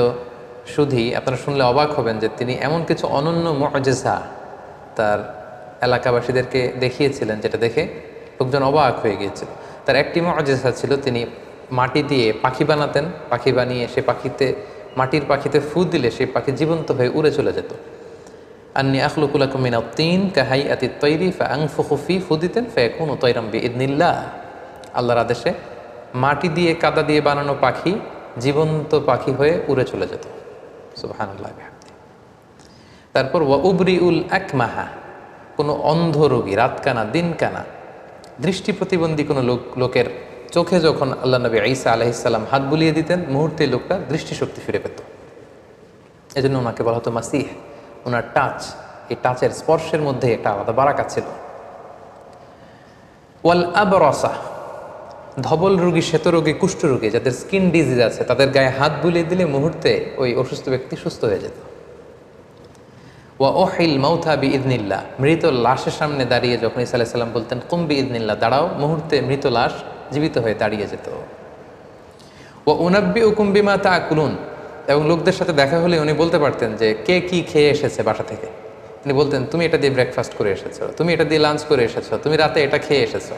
শুধু আপনারা শুনলে অবাক হবেন যে তিনি এমন কিছু অনন্য মুআজিজা তার এলাকাবাসীদেরকে দেখিয়েছিলেন যেটা দেখে লোকজন অবাক হয়ে গিয়েছিল। তার একটি মুআজিজা ছিল, তিনি মাটি দিয়ে পাখি বানাতেন, পাখি বানিয়ে সে পাখিতে মাটির পাখিতে ফু দিলে সেই পাখি জীবন্ত হয়ে উড়ে চলে যেত। আন্নী আখলুকু লাকুম মিনাত তিন কাহাইয়াতিত তৈরি ফাআনফুখু ফি, ফু দিতেন ফায়াকুনু তায়রাম বিইذনিল্লাহ, আল্লাহর আদেশে মাটি দিয়ে কাদা দিয়ে বানানো পাখি জীবন্ত পাখি হয়ে উড়ে চলে যেত। সুবহানাল্লাহ বিহামদি। তারপর ওয়া উবরিউল আকমাহা, কোনো অন্ধ রোগী, রাতকানা দিনকানা দৃষ্টি প্রতিবন্ধী কোনো লোকের চোখে যখন আল্লাহ নবী ঈসা আলাইহিস সালাম হাত বুলিয়ে দিতেন, মুহূর্তে লোকটা দৃষ্টিশক্তি ফিরে পেত। এজন্য ওনাকে বলা হতো মাসিহ। ওনার টাচ, এই টাচের স্পর্শের মধ্যে একটা আলাদা বারাকা ছিল। ওয়াল আবরাসা, ধবল রোগী, শ্বেত রোগী, কুষ্ঠ রোগী, যাদের স্কিন ডিজিজ আছে, তাদের গায়ে হাত বুলিয়ে দিলে মুহূর্তে ওই অসুস্থ ব্যক্তি সুস্থ হয়ে যেত। ওয়া ওহিল মাউথা বি ইদনিল্লাহ, মৃত লাশের সামনে দাঁড়িয়ে যখন ঈসা আলাইহিস সালাম বলতেন কুম বি ইদনিল্লাহ, দাঁড়াও, মুহূর্তে মৃত লাশ জীবিত হয়ে দাঁড়িয়ে যেত। ওয়া উনাব্বিউকুম বিমা তাকুলুন, এবং লোকদের সাথে দেখা হলে উনি বলতে পারতেন যে কে কি খেয়ে এসেছে বাসা থেকে। তিনি বলতেন তুমি এটা দিয়ে ব্রেকফাস্ট করে এসেছো, তুমি এটা দিয়ে লাঞ্চ করে এসেছো, তুমি রাতে এটা খেয়ে এসেছো।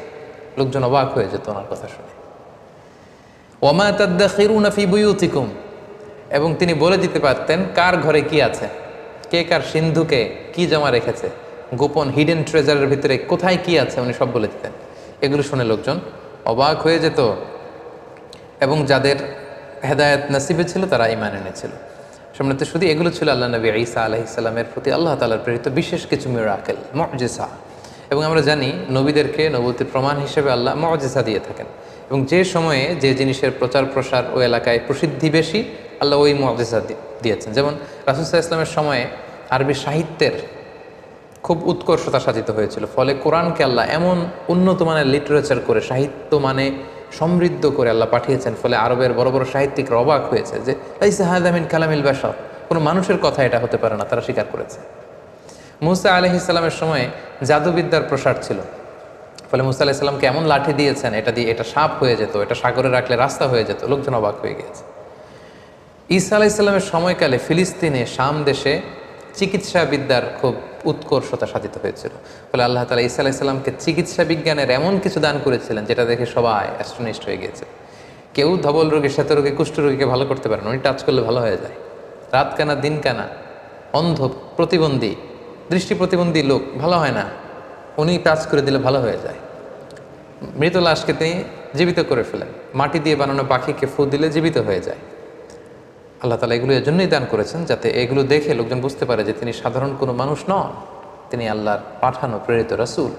লোকজন অবাক হয়ে যেত ওনার কথা শুনে। ওয়ামা তাদাখিরুনা ফি বুয়ুতিকুম, এবং তিনি বলে দিতে পারতেন কার ঘরে কি আছে, কে কার সিন্ধুকে কি জমা রেখেছে, গোপন হিডেন ট্রেজারের ভিতরে কোথায় কি আছে, উনি সব বলে দিতেন। এগুলো শুনে লোকজন অবাক হয়ে যেত, এবং যাদের হেদায়েত নসিবে ছিল তারা ঈমান এনেছিল। সম্মানিত শুধু এগুলো ছিল আল্লাহ নবী ঈসা আলাইহিস সালামের প্রতি আল্লাহ তাআলার প্রেরিত বিশেষ কিছু মিরাকেল, মুজিজা। এবং আমরা জানি নবীদেরকে নবুয়তের প্রমাণ হিসেবে আল্লাহ মুজিজা দিয়ে থাকেন, এবং যে সময়ে যে জিনিসের প্রচার প্রসার ওই এলাকায় প্রসিদ্ধি বেশি, আল্লাহ ওই মুজিজা দিয়েছেন। যেমন রাসূল সাল্লাল্লাহু আলাইহি ওয়াসাল্লামের সময়ে আরবি সাহিত্যের খুব উৎকর্ষতা সাধিত হয়েছিল, ফলে কোরআনকে আল্লাহ এমন উন্নত মানের লিটারেচার করে, সাহিত্য মানে সমৃদ্ধ করে আল্লাহ পাঠিয়েছেন, ফলে আরবের বড় বড় সাহিত্যিকরা অবাক হয়েছে যে লাইসা হাযা মিন কালামিল বাশার, কোনো মানুষের কথা এটা হতে পারে না, তারা স্বীকার করেছে। মূসা আলাইহিস সালামের সময়ে জাদুবিদ্যার প্রসার ছিল, ফলে মূসা আলাইহিস সালামকে এমন লাঠি দিয়েছেন, এটা দিয়ে এটা সাপ হয়ে যেত, এটা সাগরে রাখলে রাস্তা হয়ে যেত, লোকজন অবাক হয়ে গিয়েছে। ঈসা আলাইহিস সালামের সময়কালে ফিলিস্তিনে, শাম দেশে চিকিৎসা বিদ্যার খুব উৎকর্ষতা সাধিত হয়েছিল, ফলে আল্লাহ তাআলা ঈসা আলাইহিস সালামকে চিকিৎসা বিজ্ঞানের এমন কিছু দান করেছিলেন যেটা দেখে সবাই অ্যাস্টনিশড হয়ে গিয়েছে। কেউ ধবল রোগী, শ্বেত রোগী, কুষ্ঠ রোগীকে ভালো করতে পারে না, উনি টাচ করলে ভালো হয়ে যায়। রাত কানা, দিন কানা, অন্ধ, প্রতিবন্ধী, দৃষ্টি প্রতিবন্ধী লোক ভালো হয় না, উনি টাচ করে দিলে ভালো হয়ে যায়। মৃত লাশকে তিনি জীবিত করে ফেলেন, মাটি দিয়ে বানানো পাখিকে ফু দিলে জীবিত হয়ে যায়। আল্লাহ তাআলা এগুলো এর জন্যই দান করেছেন, যাতে এগুলো দেখে লোকজন বুঝতে পারে যে তিনি সাধারণ কোনো মানুষ নন, তিনি আল্লাহর পাঠানো প্রেরিত রাসূল।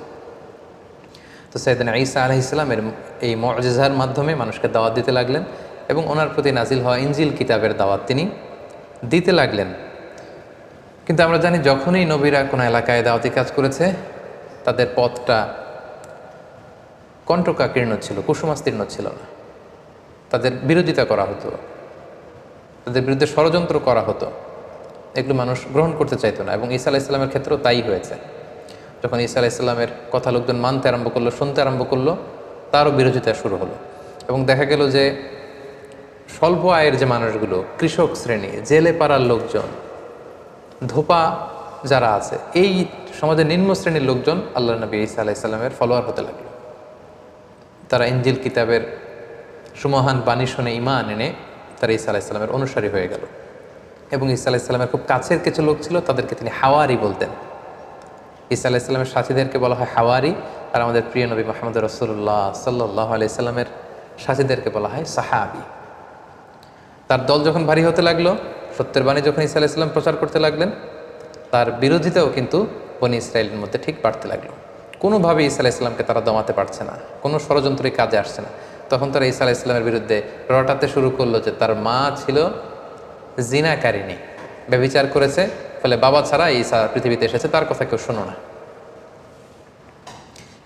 তো সাইয়েদনা ঈসা আলাইহিস সালামের এই মুজিজার মাধ্যমে মানুষকে দাওয়াত দিতে লাগলেন, এবং ওনার প্রতি নাজিল হওয়া ইনজিল কিতাবের দাওয়াত তিনি দিতে লাগলেন। কিন্তু আমরা জানি যখনই নবীরা কোনো এলাকায় দাওয়াতি কাজ করেছে, তাদের পথটা কণ্টকাকীর্ণ ছিল, কুসুমাস্তীর্ণ ছিল না, তাদের বিরোধিতা করা হতো, তাদের বিরুদ্ধে ষড়যন্ত্র করা হতো, এগুলো মানুষ গ্রহণ করতে চাইতো না। এবং ঈসা আলাইহিস সালামের ক্ষেত্রেও তাই হয়েছে। যখন ঈসা আলাইহিস সালামের কথা লোকজন মানতে আরম্ভ করলো, শুনতে আরম্ভ করলো, তারও বিরোধিতা শুরু হলো। এবং দেখা গেল যে স্বল্প আয়ের যে মানুষগুলো, কৃষক শ্রেণী, জেলে পাড়ার লোকজন, ধোপা যারা আছে, এই সমাজের নিম্ন শ্রেণীর লোকজন আল্লাহ নবী ঈসা আলাইহিস সালামের ফলোয়ার হতে লাগলো। তারা ইনজিল কিতাবের সুমহান বাণী শুনে ঈমান এনে তারা ঈসা আলাইহিস সালামের অনুসারী হয়ে গেল। এবং ঈসা আলাইহিস সালামের খুব কাছের কিছু লোক ছিল, তাদেরকে তিনি হাওয়ারি বলতেন। ঈসা আলাইহিস সালামের সাথীদেরকে বলা হয় হাওয়ারি, আর আমাদের প্রিয় নবী মুহাম্মদ রাসূলুল্লাহ সাল্লাল্লাহু আলাইহি সাল্লামের সাথীদেরকে বলা হয় সাহাবী। তার দল যখন ভারী হতে লাগলো, সত্যের বাণী যখন ঈসা আলাইহিস সালাম প্রচার করতে লাগলেন, তার বিরোধিতাও কিন্তু বনী ইসরায়েলের মধ্যে ঠিক বাড়তে লাগলো। কোনোভাবে ঈসা আলাইহিস সালামকে তারা দমাতে পারছে না, কোনো ষড়যন্ত্রই কাজে আসছে না। তখন তারা ঈসা আলাইহিস সালামের বিরুদ্ধে রটাতে শুরু করলো যে তার মা ছিল জিনাকারিনী, ব্যভিচার করেছে, ফলে বাবা ছাড়া ঈসা পৃথিবীতে এসেছে, তার কথা কেউ শোনো না।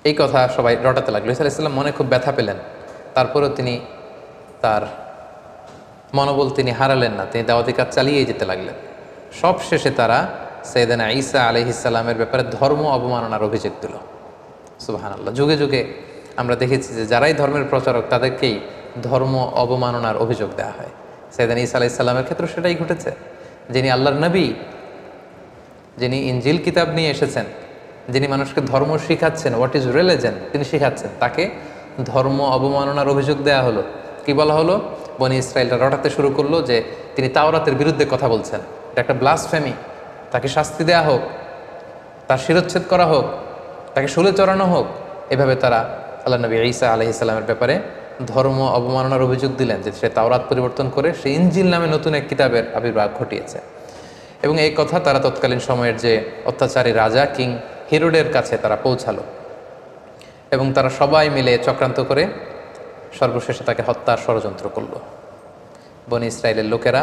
এই কথা সবাই রটাতে লাগলো। ঈসা আলাইহিস সালাম মনে খুব ব্যথা পেলেন, তারপরেও তিনি তার মনোবল তিনি হারালেন না, তিনি দাওয়াতি কাজ চালিয়ে যেতে লাগলেন। সব শেষে তারা সাইয়েদনা ঈসা আলাইহিস সালামের ব্যাপারে ধর্ম অবমাননার অভিযোগ দিল। সুবহানাল্লাহ। যুগে যুগে আমরা দেখেছি যে যারাই ধর্মের প্রচারক, তাদেরকেই ধর্ম অবমাননার অভিযোগ দেওয়া হয়। সাইয়েদনা ঈসা আলাইহিস সালামের ক্ষেত্রে সেটাই ঘটেছে। যিনি আল্লাহর নবী, যিনি ইনজিল কিতাব নিয়ে এসেছেন, যিনি মানুষকে ধর্ম শিখাচ্ছেন, হোয়াট ইজ রিলিজন, তিনি শিখাচ্ছেন, তাকে ধর্ম অবমাননার অভিযোগ দেওয়া হলো। কি বলা হলো? বনী ইসরায়েলরা রটাতে শুরু করলো যে তিনি তাওরাতের বিরুদ্ধে কথা বলছেন, এটা একটা ব্লাসফেমি, তাকে শাস্তি দেওয়া হোক, তার শিরচ্ছেদ করা হোক, তাকে শুলে চড়ানো হোক। এভাবে তারা আল্লাহ নবী ঈসা আলাইহিস সালামের ব্যাপারে ধর্ম অবমাননার অভিযোগ দিলেন যে সে তাওরাত পরিবর্তন করে সে ইনজিল নামে নতুন এক কিতাবের আবির্ভাব ঘটিয়েছে। এবং এই কথা তারা তৎকালীন সময়ের যে অত্যাচারী রাজা কিং হেরোডের কাছে তারা পৌঁছালো, এবং তারা সবাই মিলে চক্রান্ত করে সর্বশেষে তাকে হত্যার ষড়যন্ত্র করলো। বনি ইসরায়েলের লোকেরা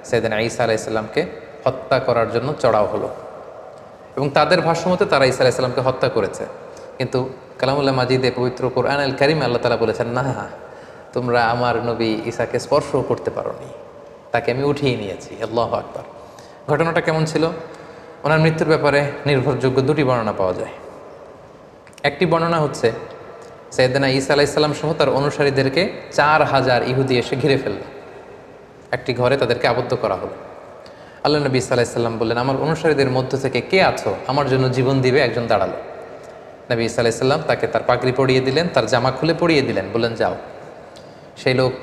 সাইয়েদনা ঈসা আলাইহিস সালামকে হত্যা করার জন্য চড়াও হলো এবং তাদের ভাষ্যমতে তারা ঈসা আলাইহিস সালামকে হত্যা করেছে। কিন্তু কালামুল্লাহ মাজিদে পবিত্র কোরআন আল কারিমে আল্লাহ তাআলা বলেছেন, না, তোমরা আমার নবী ঈসাকে স্পর্শও করতে পারোনি, তাকে আমি উঠিয়ে নিয়েছি। আল্লাহু আকবার। ঘটনাটা কেমন ছিল? ওনার মৃত্যুর ব্যাপারে নির্ভরযোগ্য দুটি বর্ণনা পাওয়া যায়। একটি বর্ণনা হচ্ছে সাইয়েদনা ঈসা আলাইহিস সালাম সহ তার অনুসারীদেরকে 4000 ইহুদি এসে ঘিরে ফেলল, একটি ঘরে তাদেরকে আবদ্ধ করা হলো। আল্লাহ নবী ঈসা আলাইহিস সালাম বললেন, আমার অনুসারীদের মধ্য থেকে কে আছো আমার জন্য জীবন দিবে? একজন দাঁড়ালো। নবী ঈসা আলাইহিস সালাম তাকে তার পাগড়ি পরিয়ে দিলেন, তার জামা খুলে পরিয়ে দিলেন, বললেন যাও। সেই লোক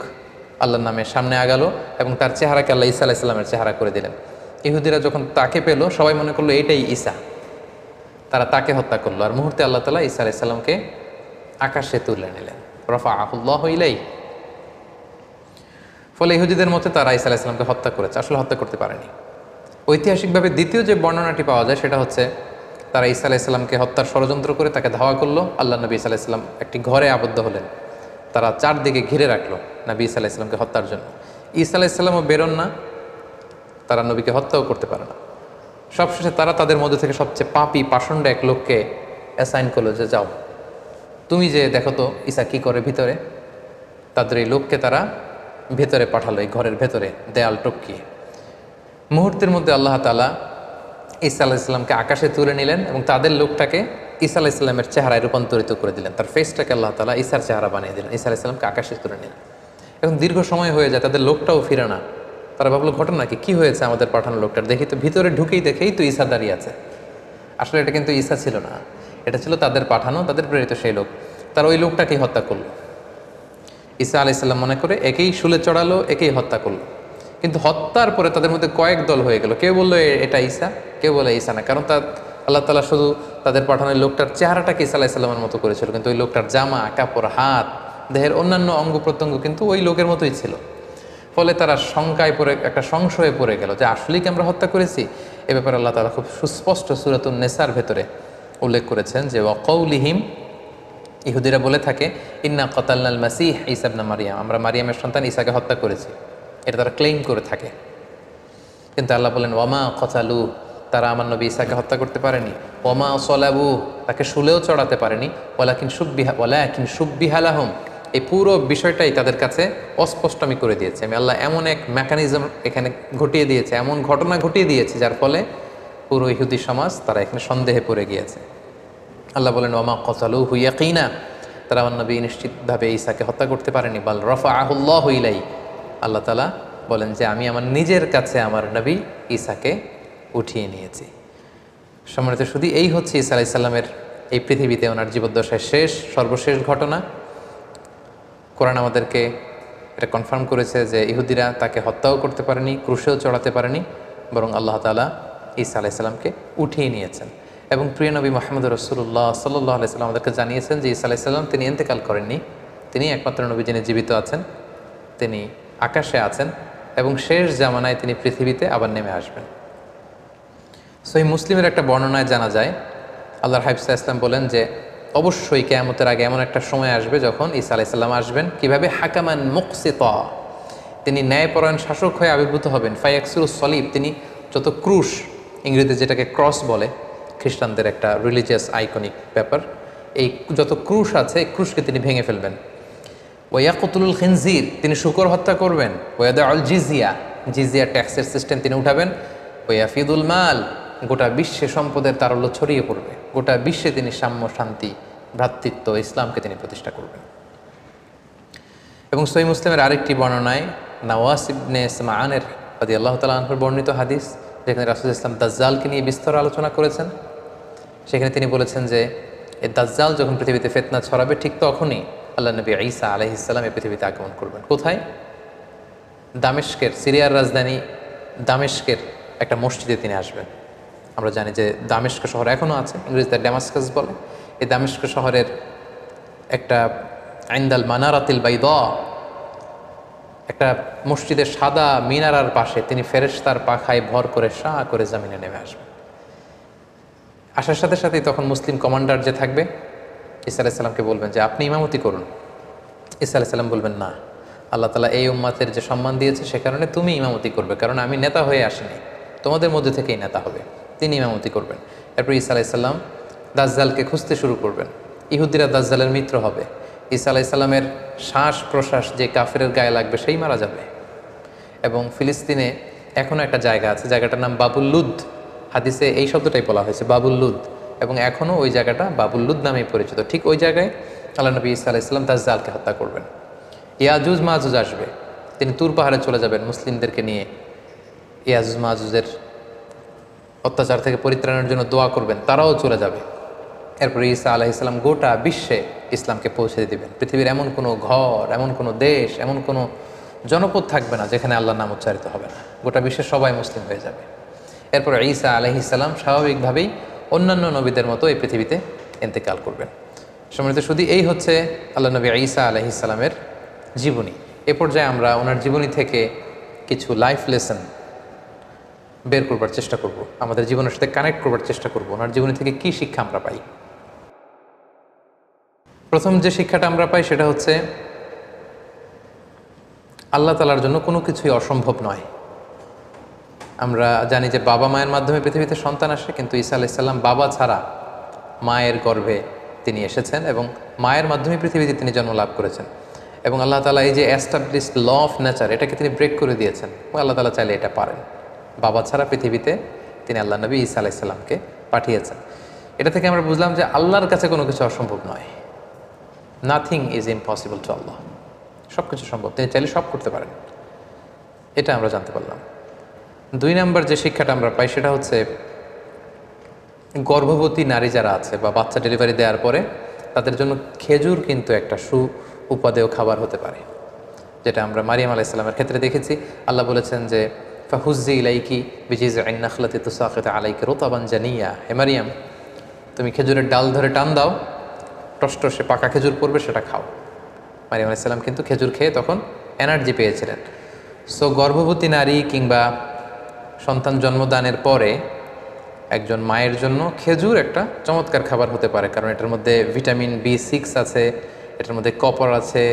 আল্লাহর নামে সামনে আগালো এবং তার চেহারাকে আল্লাহ ঈসা আলাইহিস সালামের চেহারা করে দিলেন। ইহুদিরা যখন তাকে পেল সবাই মনে করলো এটাই ঈসা, তারা তাকে হত্যা করলো। আর মুহূর্তে আল্লাহ তাআলা ঈসা আলাইহিস সালামকে আকাশে তুলে নিলেন, রাফাআহুল্লাহু ইলাইহি। ফলে ইহুদিদের মতে তারা ঈসা আলাইহিস সালামকে হত্যা করেছে, আসলে হত্যা করতে পারেনি। ঐতিহাসিকভাবে দ্বিতীয় যে বর্ণনাটি পাওয়া যায় সেটা হচ্ছে তারা ঈসা আলাইহিস সালামকে হত্যার ষড়যন্ত্র করে তাকে ধাওয়া করলো। আল্লাহ নবী ঈসা আলাইহিস সালাম একটি ঘরে আবদ্ধ হলেন, তারা চারদিকে ঘিরে রাখলো নবী ঈসা আলাইহিস সালামকে হত্যার জন্য। ঈসা আলাইহিস সালামও বেরোন না, তারা নবীকে হত্যাও করতে পারে না। সবশেষে তারা তাদের মধ্যে থেকে সবচেয়ে পাপী পাষণ্ড এক লোককে অ্যাসাইন করলো যে যাও তুমি যে দেখো তো ঈসা কী করে ভিতরে। তাদের এই লোককে তারা ভেতরে পাঠালো, এই ঘরের ভেতরে দেয়াল টপকিয়ে। মুহূর্তের মধ্যে আল্লাহ তাআলা ঈসা আলাইহিস সালামকে আকাশে তুলে নিলেন এবং তাদের লোকটাকে ঈসা আলাইহিস সালামের চেহারায় রূপান্তরিত করে দিলেন, তার ফেসটাকে আল্লাহ তাআলা ঈসার চেহারা বানিয়ে দিলেন। ঈসা আলাইহিস সালামকে আকাশে তুলে নিলেন। এখন দীর্ঘ সময় হয়ে যায়, তাদের লোকটাও ফিরে না। তারা ভাবলো ঘটনা কি হয়েছে আমাদের পাঠানো লোকটার? দেখি তো ভিতরে ঢুকেই দেখেই তো ঈসা দাঁড়িয়ে আছে। আসলে এটা কিন্তু ঈসা ছিল না, এটা ছিল তাদের পাঠানো, তাদের প্রেরিত সেই লোক। তারা ওই লোকটাকেই হত্যা করলো। ঈসা আলাইহিস সালাম মনে করে একেই শুলে চড়ালো, একেই হত্যা করলো। কিন্তু হত্যার পরে তাদের মধ্যে কয়েক দল হয়ে গেল, কেউ বললো এটা ঈসা, কেউ বলে ঈসা না। কারণ আল্লাহ তাআলা শুধু তাদের পাঠানো লোকটার চেহারাটাকে ঈসা আলাইহিস সালামের মতো করেছিল, কিন্তু ওই লোকটার জামা কাপড় হাত দেহের অন্যান্য অঙ্গ প্রত্যঙ্গ কিন্তু ওই লোকের মতোই ছিল। ফলে তারা শঙ্কায় পড়ে, একটা সংশয়ে পড়ে গেল যে আসলেই কি আমরা হত্যা করেছি। এ ব্যাপারে আল্লাহ তাআলা খুব সুস্পষ্ট সূরাতুন নিসার ভেতরে উল্লেখ করেছেন যে ওয়াকাউলিহিম, ইহুদিরা বলে থাকে ইন্না কাতালনাল মাসীহ ঈসা ইবনে মারইয়াম, আমরা মারিয়ামের সন্তান ঈসাকে হত্যা করেছি, এটা তারা ক্লেইম করে থাকে। কিন্তু আল্লাহ বলেন ওয়ামা কতালু, তারা আমার নবী ঈসাকে হত্যা করতে পারেনি। ওয়ামা সলাবু, তাকে শুলেও চড়াতে পারেনি। ওয়ালাকিন সুব্বিহা লাহুম, এই পুরো বিষয়টাই তাদের কাছে অস্পষ্ট আমি করে দিয়েছি। আমি আল্লাহ এমন এক মেকানিজম এখানে ঘটিয়ে দিয়েছে, এমন ঘটনা ঘটিয়ে দিয়েছে যার ফলে পুরো ইহুদি সমাজ তারা এখানে সন্দেহে পড়ে গিয়েছে। আল্লাহ বলেন ওয়ামা কতালুহু ইয়াকিনা, তারা আমার নবী নিশ্চিতভাবে ঈসাকে হত্যা করতে পারেনি। বাল রাফাআহুল্লাহু ইলাইহি, আল্লাহ তাআলা বলেন যে আমি আমার নিজের কাছে আমার নবী ঈসাকে উঠিয়ে নিয়েছি। সম্মানিত শুধু এই হচ্ছে ঈসা আলাইহিস সালামের এই পৃথিবীতে ওনার জীবদ্দশায় সর্বশেষ ঘটনা। কোরআন আমাদেরকে এটা কনফার্ম করেছে যে ইহুদিরা তাকে হত্যাও করতে পারেনি, ক্রুশেও চড়াতে পারেনি, বরং আল্লাহ তাআলা ঈসা আলাইহিস সালামকে উঠিয়ে নিয়েছেন। এবং প্রিয় নবী মুহাম্মদ রাসূলুল্লাহ সাল্লাল্লাহু আলাইহি সাল্লাম আমাদেরকে জানিয়েছেন যে ঈসা আলাইহিস সালাম তিনি ইন্তেকাল করেননি, তিনি একমাত্র নবী যিনি জীবিত আছেন, তিনি আকাশে আছেন এবং শেষ জামানায় তিনি পৃথিবীতে আবার নেমে আসবেন। সহিহ মুসলিমের একটা বর্ণনায় জানা যায় আল্লাহর হাবিব সাল্লাল্লাহু আলাইহি ওয়াসাল্লাম বলেন যে অবশ্যই কিয়ামতের আগে এমন একটা সময় আসবে যখন ঈসা আলাইহিস সালাম আসবেন কিভাবে, হাকামান মুকসিতা, তিনি ন্যায়পরায়ণ শাসক হয়ে আবির্ভূত হবেন। ফায়াকসুরুস সলিব, তিনি যত ক্রুশ, ইংরেজিতে যেটাকে ক্রস বলে, খ্রিস্টানদের একটা রিলিজিয়াস আইকনিক ব্যাপার, এই যত ক্রুশ আছে এই ক্রুশকে তিনি ভেঙে ফেলবেন। ওয়ায়াকুতুলুল খিনজির, তিনি শূকর হত্যা করবেন। ওয়াদাউল জিজিয়া, জিজিয়া ট্যাক্সের সিস্টেম তিনি উঠাবেন। ওয়াফিদুল মাল, গোটা বিশ্বে সম্পদের তারল্য ছড়িয়ে পড়বে, গোটা বিশ্বে তিনি সাম্য, শান্তি, ভ্রাতৃত্ব, ইসলামকে তিনি প্রতিষ্ঠা করবেন। এবং সহিহ মুসলিমের আরেকটি বর্ণনায় নাওয়াস ইবনে সামআনের রাদিয়াল্লাহু তাআলা আনহুর বর্ণিত হাদিস, যেখানে রাসূল ইসলাম দাজ্জালকে নিয়ে বিস্তর আলোচনা করেছেন, সেখানে তিনি বলেছেন যে এই দাজ্জাল যখন পৃথিবীতে ফিতনা ছড়াবে ঠিক তখনই আল্লাহ নবী ঈসা আলাইহিস সালাম এই পৃথিবীতে আগমন করবেন। কোথায়? দামেস্কের, সিরিয়ার রাজধানী দামেস্কের একটা মসজিদে তিনি আসবেন। আমরা জানি যে দামেস্ক শহর এখনও আছে, ইংরেজিতে ড্যামাস্কাস বলে। এই দামেস্ক শহরের একটা ইনদাল মানারাতিল বাইদা, একটা মসজিদের সাদা মিনারার পাশে তিনি ফেরেশতার পাখায় ভর করে শাঁ করে জমিনে নেমে আসবেন। আসার সাথে সাথেই তখন মুসলিম কমান্ডার যে থাকবে ঈসা আলাইহিস সালামকে বলবেন যে আপনি ইমামতি করুন, ঈসা আলাইহিস সালাম বলবেন, না, আল্লাহ তাআলা এই উম্মাতের যে সম্মান দিয়েছে সে কারণে তুমি ইমামতি করবে, কারণ আমি নেতা হয়ে আসিনি, তোমাদের মধ্যে থেকেই নেতা হবে, তিনি ইমামতি করবেন। এরপর ঈসা আলাইহিস সালাম দাজ্জালকে খুঁজতে শুরু করবেন। ইহুদিরা দাজ্জালের মিত্র হবে। ঈসা আলাইহিস সালামের শ্বাস প্রশ্বাস যে কাফেরের গায়ে লাগবে সেই মারা যাবে। এবং ফিলিস্তিনে এখনও একটা জায়গা আছে, জায়গাটার নাম বাবুল লুদ। হাদিসে এই শব্দটাই বলা হয়েছে, বাবুল লুদ, এবং এখনও ওই জায়গাটা বাবুল লুদ নামেই পরিচিত। ঠিক ওই জায়গায় আল্লাহ নবী ঈসা আলাইহিস সালাম দাজ্জালকে হত্যা করবেন। ইয়াজুজ মাজুজ আসবে, তিনি তুর পাহাড়ে চলে যাবেন মুসলিমদেরকে নিয়ে, ইয়াজুজ মাজুজের অত্যাচার থেকে পরিত্রাণের জন্য দোয়া করবেন, তারাও চলে যাবে। এরপরে ঈসা আলাইহিস সালাম গোটা বিশ্বে ইসলামকে পৌঁছে দিবেন। পৃথিবীর এমন কোনো ঘর, এমন কোনো দেশ, এমন কোনো জনপদ থাকবে না যেখানে আল্লাহর নাম উচ্চারিত হবে না, গোটা বিশ্বের সবাই মুসলিম হয়ে যাবে। এরপরে ঈসা আলাইহিস সালাম স্বাভাবিকভাবেই অন্যান্য নবীদের মতো এই পৃথিবীতে ইন্তেকাল করবেন। সম্মানিত শুধু এই হচ্ছে আল্লাহ নবী ঈসা আলাইহিস সালামের জীবনী। এ পর্যায়ে আমরা ওনার জীবনী থেকে কিছু লাইফ লেসন বের করবার চেষ্টা করব, আমাদের জীবনের সাথে কানেক্ট করবার চেষ্টা করব, ওনার জীবনী থেকে কি শিক্ষা আমরা পাই। প্রথম যে শিক্ষাটা আমরা পাই সেটা হচ্ছে আল্লাহ তাআলার জন্য কোনো কিছুই অসম্ভব নয়। আমরা জানি যে বাবা মায়ের মাধ্যমে পৃথিবীতে সন্তান আসে, কিন্তু ঈসা আলাইহিস সালাম বাবা ছাড়া মায়ের গর্ভে তিনি এসেছেন এবং মায়ের মাধ্যমে পৃথিবীতে তিনি জন্ম লাভ করেছেন। এবং আল্লাহ তাআলা এই যে এস্টাবলিশড ল অফ নেচার, এটাকে তিনি ব্রেক করে দিয়েছেন এবং আল্লাহ তাআলা চাইলে এটা পারেন। বাবা ছাড়া পৃথিবীতে তিনি আল্লাহ নবী ঈসা আলাইহিস সালামকে পাঠিয়েছেন। এটা থেকে আমরা বুঝলাম যে আল্লাহর কাছে কোনো কিছু অসম্ভব নয়। নাথিং ইজ ইম্পসিবল টু আল্লাহ, সব কিছু সম্ভব, তিনি চাইলে সব করতে পারেন, এটা আমরা জানতে পারলাম। 2 নম্বর যে শিক্ষাটা আমরা পাই সেটা হচ্ছে গর্ভবতী নারী যারা আছে বা বাচ্চা ডেলিভারি দেওয়ার পরে তাদের জন্য খেজুর কিন্তু একটা উপাদেয় খাবার হতে পারে, যেটা আমরা মারিয়াম আলাইহিস সালামের ক্ষেত্রে দেখেছি। আল্লাহ বলেছেন যে ফাহুজ্জি ইলাইকি বিজিজআইন নাখলাতি তুসাকিতু আলাইকি রুতাবান জানিয়া, হে মারিয়াম তুমি খেজুরের ডাল ধরে টান দাও, টসটসে পাকা খেজুর পড়বে, সেটা খাও। মারিয়াম আলাইহিস সালাম কিন্তু খেজুর খেয়ে তখন এনার্জি পেয়েছিলেন। সো গর্ভবতী নারী কিংবা সন্তান জন্মদানের পরে একজন মায়ের জন্য খেজুর একটা চমৎকার খাবার হতে পারে, কারণ এটার মধ্যে ভিটামিন B6 আছে, এটার মধ্যে কপার আছে,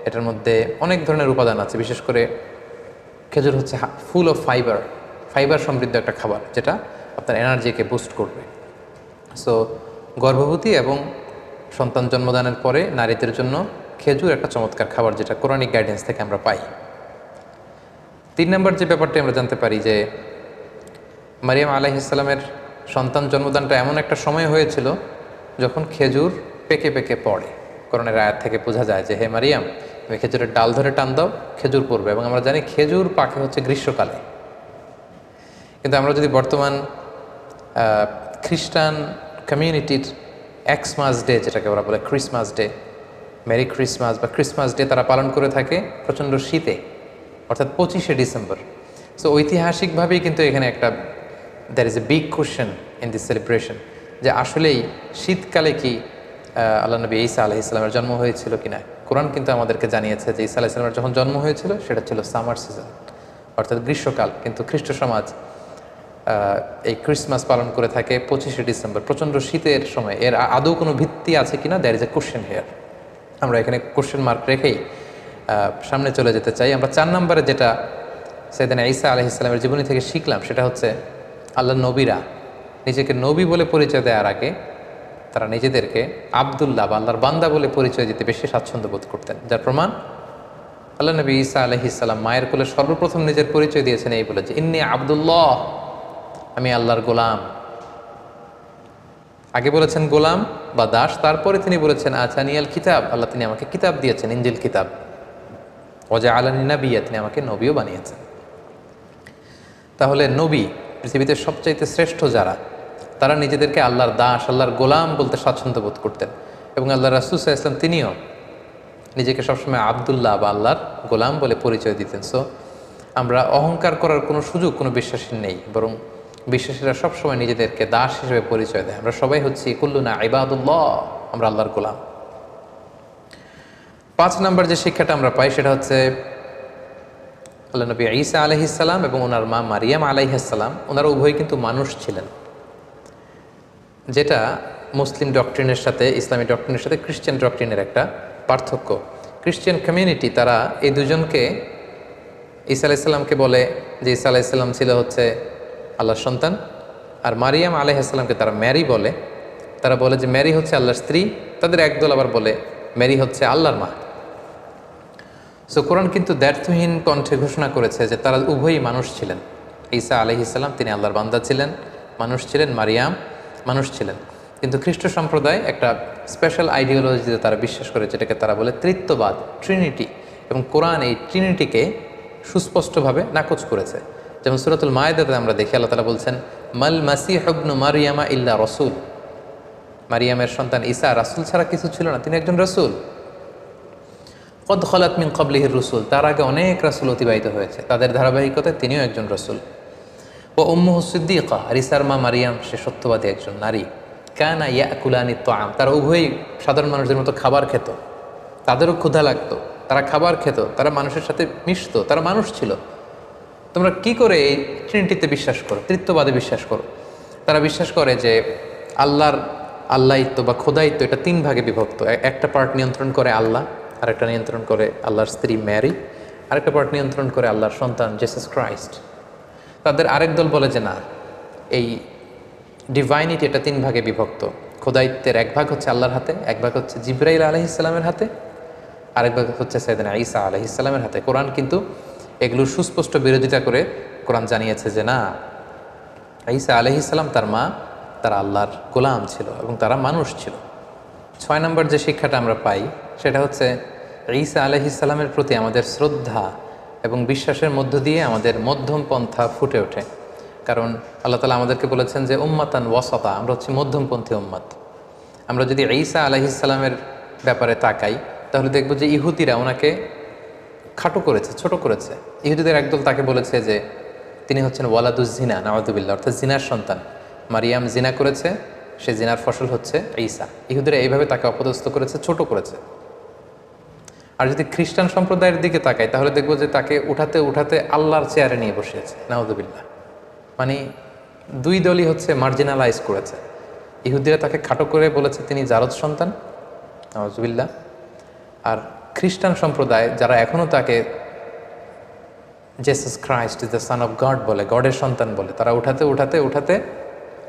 এটার মধ্যে অনেক ধরনের উপাদান আছে। বিশেষ করে খেজুর হচ্ছে ফুল অফ ফাইবার সমৃদ্ধ একটা খাবার, যেটা আপনার এনার্জিকে বুস্ট করবে। সো গর্ভবতী এবং সন্তান জন্মদানের পরে নারীদের জন্য খেজুর একটা চমৎকার খাবার, যেটা কোরআনিক গাইডেন্স থেকে আমরা পাই। 3 নম্বর যে ব্যাপারটি আমরা জানতে পারি যে মারিয়াম আলাইহিস সালামের সন্তান জন্মদানটা এমন একটা সময় হয়েছিল যখন খেজুর পেকে পেকে পড়ে। কোরআনের আয়াত থেকে বোঝা যায় যে হে মারিয়াম তুমি খেজুরের ডাল ধরে টান দাও, খেজুর পড়বে। এবং আমরা জানি খেজুর পাকে হচ্ছে গ্রীষ্মকালে। কিন্তু আমরা যদি বর্তমান খ্রিস্টান কমিউনিটির এক্সমাস ডে, যেটাকে ওরা বলে ক্রিসমাস ডে, মেরি ক্রিসমাস বা ক্রিসমাস ডে তারা পালন করে থাকে প্রচণ্ড শীতে, অর্থাৎ 25শে ডিসেম্বর। সো ঐতিহাসিকভাবেই কিন্তু এখানে একটা there is a big question in this celebration, যে আসলেই শীতকালে কি আল্লাহ নবী ঈসা আলাইহিস সালামের জন্ম হয়েছিল কিনা। কোরআন কিন্তু আমাদেরকে জানিয়েছে যে ঈসা আলাইহিস সালামের যখন জন্ম হয়েছিল সেটা ছিল সামার সিজন, অর্থাৎ গ্রীষ্মকাল। কিন্তু খ্রিস্ট সমাজ এই ক্রিসমাস পালন করে থাকে 25শে ডিসেম্বর, প্রচণ্ড শীতের সময়। এর আদৌ কোনো ভিত্তি আছে কিনা, there is a question here. আমরা এখানে কোয়েশ্চেন মার্ক রেখেই সামনে চলে যেতে চাই। আমরা 4 নম্বরে যেটা সাইয়েদনা ঈসা আলাইহিস সালামের জীবনী থেকে শিখলাম সেটা হচ্ছে আল্লাহর নবীরা নিজেকে নবী বলে পরিচয় দেওয়ার আগে তারা নিজেদেরকে আব্দুল্লাহ বা আল্লাহর বান্দা বলে পরিচয় দিতে বেশি স্বাচ্ছন্দ্য বোধ করতেন। যার প্রমাণ আল্লাহ নবী ঈসা আলাইহিস সালাম মায়ের কোলে সর্বপ্রথম নিজের পরিচয় দিয়েছেন এই বলে যে ইন্নী আব্দুল্লাহ, আমি আল্লাহর গোলাম। আগে বলেছেন গোলাম বা দাস, তারপরে তিনি বলেছেন আতানিয়াল কিতাব, আল্লাহ তিনি আমাকে কিতাব দিয়েছেন, ইনজিল কিতাব। ওয়াজআলানি নাবিয়্যা, তিনি আমাকে নবীও বানিয়েছেন। তাহলে নবী পৃথিবীতে সবচাইতে শ্রেষ্ঠ যারা, তারা নিজেদেরকে আল্লাহর দাস, আল্লাহর গোলাম বলতে স্বাচ্ছন্দ্য বোধ করতেন। এবং আল্লাহ রাসূল সাল্লাল্লাহু আলাইহি ওয়াসাল্লাম তিনিও নিজেকে সবসময় আব্দুল্লাহ বা আল্লাহর গোলাম বলে পরিচয় দিতেন। সো আমরা অহংকার করার কোনো সুযোগ কোনো বিশ্বাসীর নেই, বরং বিশ্বাসীরা সবসময় নিজেদেরকে দাস হিসেবে পরিচয় দেয়। আমরা সবাই হচ্ছি কুল্লুনা ইবাদুল্লাহ, আমরা আল্লাহর গোলাম। 5 নম্বর যে শিক্ষাটা আমরা পাই সেটা হচ্ছে আল্লাহ নবী ঈসা আলাইহিস সালাম এবং ওনার মা মারিয়াম আলাইহিস সালাম, ওনারা উভয়ই কিন্তু মানুষ ছিলেন, যেটা মুসলিম ডক্ট্রিনের সাথে, ইসলামী ডক্ট্রিনের সাথে খ্রিস্টান ডক্ট্রিনের একটা পার্থক্য। ক্রিশ্চিয়ান কমিউনিটি তারা এই দুজনকে ঈসা আলাইসাল্লামকে বলে যে ঈসা আলাইসাল্লাম ছিল হচ্ছে আল্লাহর সন্তান, আর মারিয়াম আলাইহিসসালামকে তারা ম্যারি বলে। তারা বলে যে ম্যারি হচ্ছে আল্লাহর স্ত্রী, তাদের একদল আবার বলে ম্যারি হচ্ছে আল্লাহর মা। সো কোরআন কিন্তু দ্ব্যর্থহীন কণ্ঠে ঘোষণা করেছে যে তারা উভয়ই মানুষ ছিলেন। ঈসা আলাইহিসসালাম তিনি আল্লাহর বান্দা ছিলেন, মানুষ ছিলেন, মারিয়াম মানুষ ছিলেন। কিন্তু খ্রিস্ট সম্প্রদায় একটা স্পেশাল আইডিওলজিতে তারা বিশ্বাস করে, যেটাকে তারা বলে ত্রিত্ববাদ, ট্রিনিটি, এবং কোরআন এই ট্রিনিটিকে সুস্পষ্টভাবে নাকচ করেছে। যেমন সূরাতুল মায়েদাতে আমরা দেখি আল্লাহ তাআলা বলছেন, মাল মাসিহ ইবনু মারিয়ামা ইল্লা রাসূল, মারিয়ামের সন্তান ঈসা রাসূল ছাড়া কিছু ছিল না, তিনি একজন রাসূল। কদ খালাত মিন ক্বাবলিহির রুসুল, তার আগে অনেক রাসূল অতিবাহিত হয়েছে, তাদের ধারাবাহিকতায় তিনিও একজন রাসূল। ও উম্মুহু সিদ্দীকা, আর ঈসার মা মারিয়াম সে সত্যবাদী একজন নারী। কানা ইয়াকুলানি তাআম, তারা উভয়ই সাধারণ মানুষদের মতো খাবার খেত, তাদেরও ক্ষুধা লাগতো, তারা খাবার খেত, তারা মানুষের সাথে মিশতো, তারা মানুষ ছিল। তোমরা কি করে এই ট্রিনিটিতে বিশ্বাস করো, ত্রিত্ববাদে বিশ্বাস করো? তারা বিশ্বাস করে যে আল্লাহিত্ব বা খোদায়িত্ব এটা তিন ভাগে বিভক্ত। একটা পার্ট নিয়ন্ত্রণ করে আল্লাহ, আরেকটা নিয়ন্ত্রণ করে আল্লাহর স্ত্রী ম্যারি, আরেকটা পার্ট নিয়ন্ত্রণ করে আল্লাহর সন্তান জেসাস ক্রাইস্ট। তাদের আরেক দল বলে যে না, এই ডিভাইনিটি এটা তিন ভাগে বিভক্ত। খোদায়িত্বের এক ভাগ হচ্ছে আল্লাহর হাতে, এক ভাগ হচ্ছে জিবরাইল আলাইহিসসালামের হাতে, আরেক ভাগ হচ্ছে সাইয়েদনা ঈসা আলাইহিসসালামের হাতে। কোরআন কিন্তু এগুলোর সুস্পষ্ট বিরোধিতা করে কোরআন জানিয়েছে যে না, ঈসা আলাইহিসসালাম তার মা তারা আল্লাহর গোলাম ছিল এবং তারা মানুষ ছিল। 6 নম্বর যে শিক্ষাটা আমরা পাই সেটা হচ্ছে ঈসা আলাইহিসসালামের প্রতি আমাদের শ্রদ্ধা এবং বিশ্বাসের মধ্য দিয়ে আমাদের মধ্যম পন্থা ফুটে ওঠে। কারণ আল্লাহ তাআলা আমাদেরকে বলেছেন যে উম্মাতান ওয়াসাতা, আমরা হচ্ছে মধ্যমপন্থী উম্মাত। আমরা যদি ঈসা আলাইহিসসালামের ব্যাপারে তাকাই তাহলে দেখব যে ইহুদিরা ওনাকে খাটো করেছে, ছোট করেছে। ইহুদিদের একদল তাকে বলেছে যে তিনি হচ্ছেন ওয়ালাদুজ জিনা, নাউযুবিল্লাহ, অর্থাৎ জিনার সন্তান। মারিয়াম জিনা করেছে, সে জিনার ফসল হচ্ছে ঈসা। ইহুদিরা এইভাবে তাকে অপদস্থ করেছে, ছোট করেছে। আর যদি খ্রিস্টান সম্প্রদায়ের দিকে তাকাই তাহলে দেখবো যে তাকে উঠাতে উঠাতে আল্লাহর চেয়ারে নিয়ে বসিয়েছে, নাউযুবিল্লাহ। মানে দুই দলই হচ্ছে মার্জিনালাইজ করেছে। ইহুদিরা তাকে খাটো করে বলেছে তিনি জারদ সন্তান, নাউযুবিল্লাহ। আর খ্রিস্টান সম্প্রদায় যারা এখনও তাকে Jesus Christ is the son of god বলে, গডের সন্তান বলে, তারা উঠাতে উঠাতে উঠাতে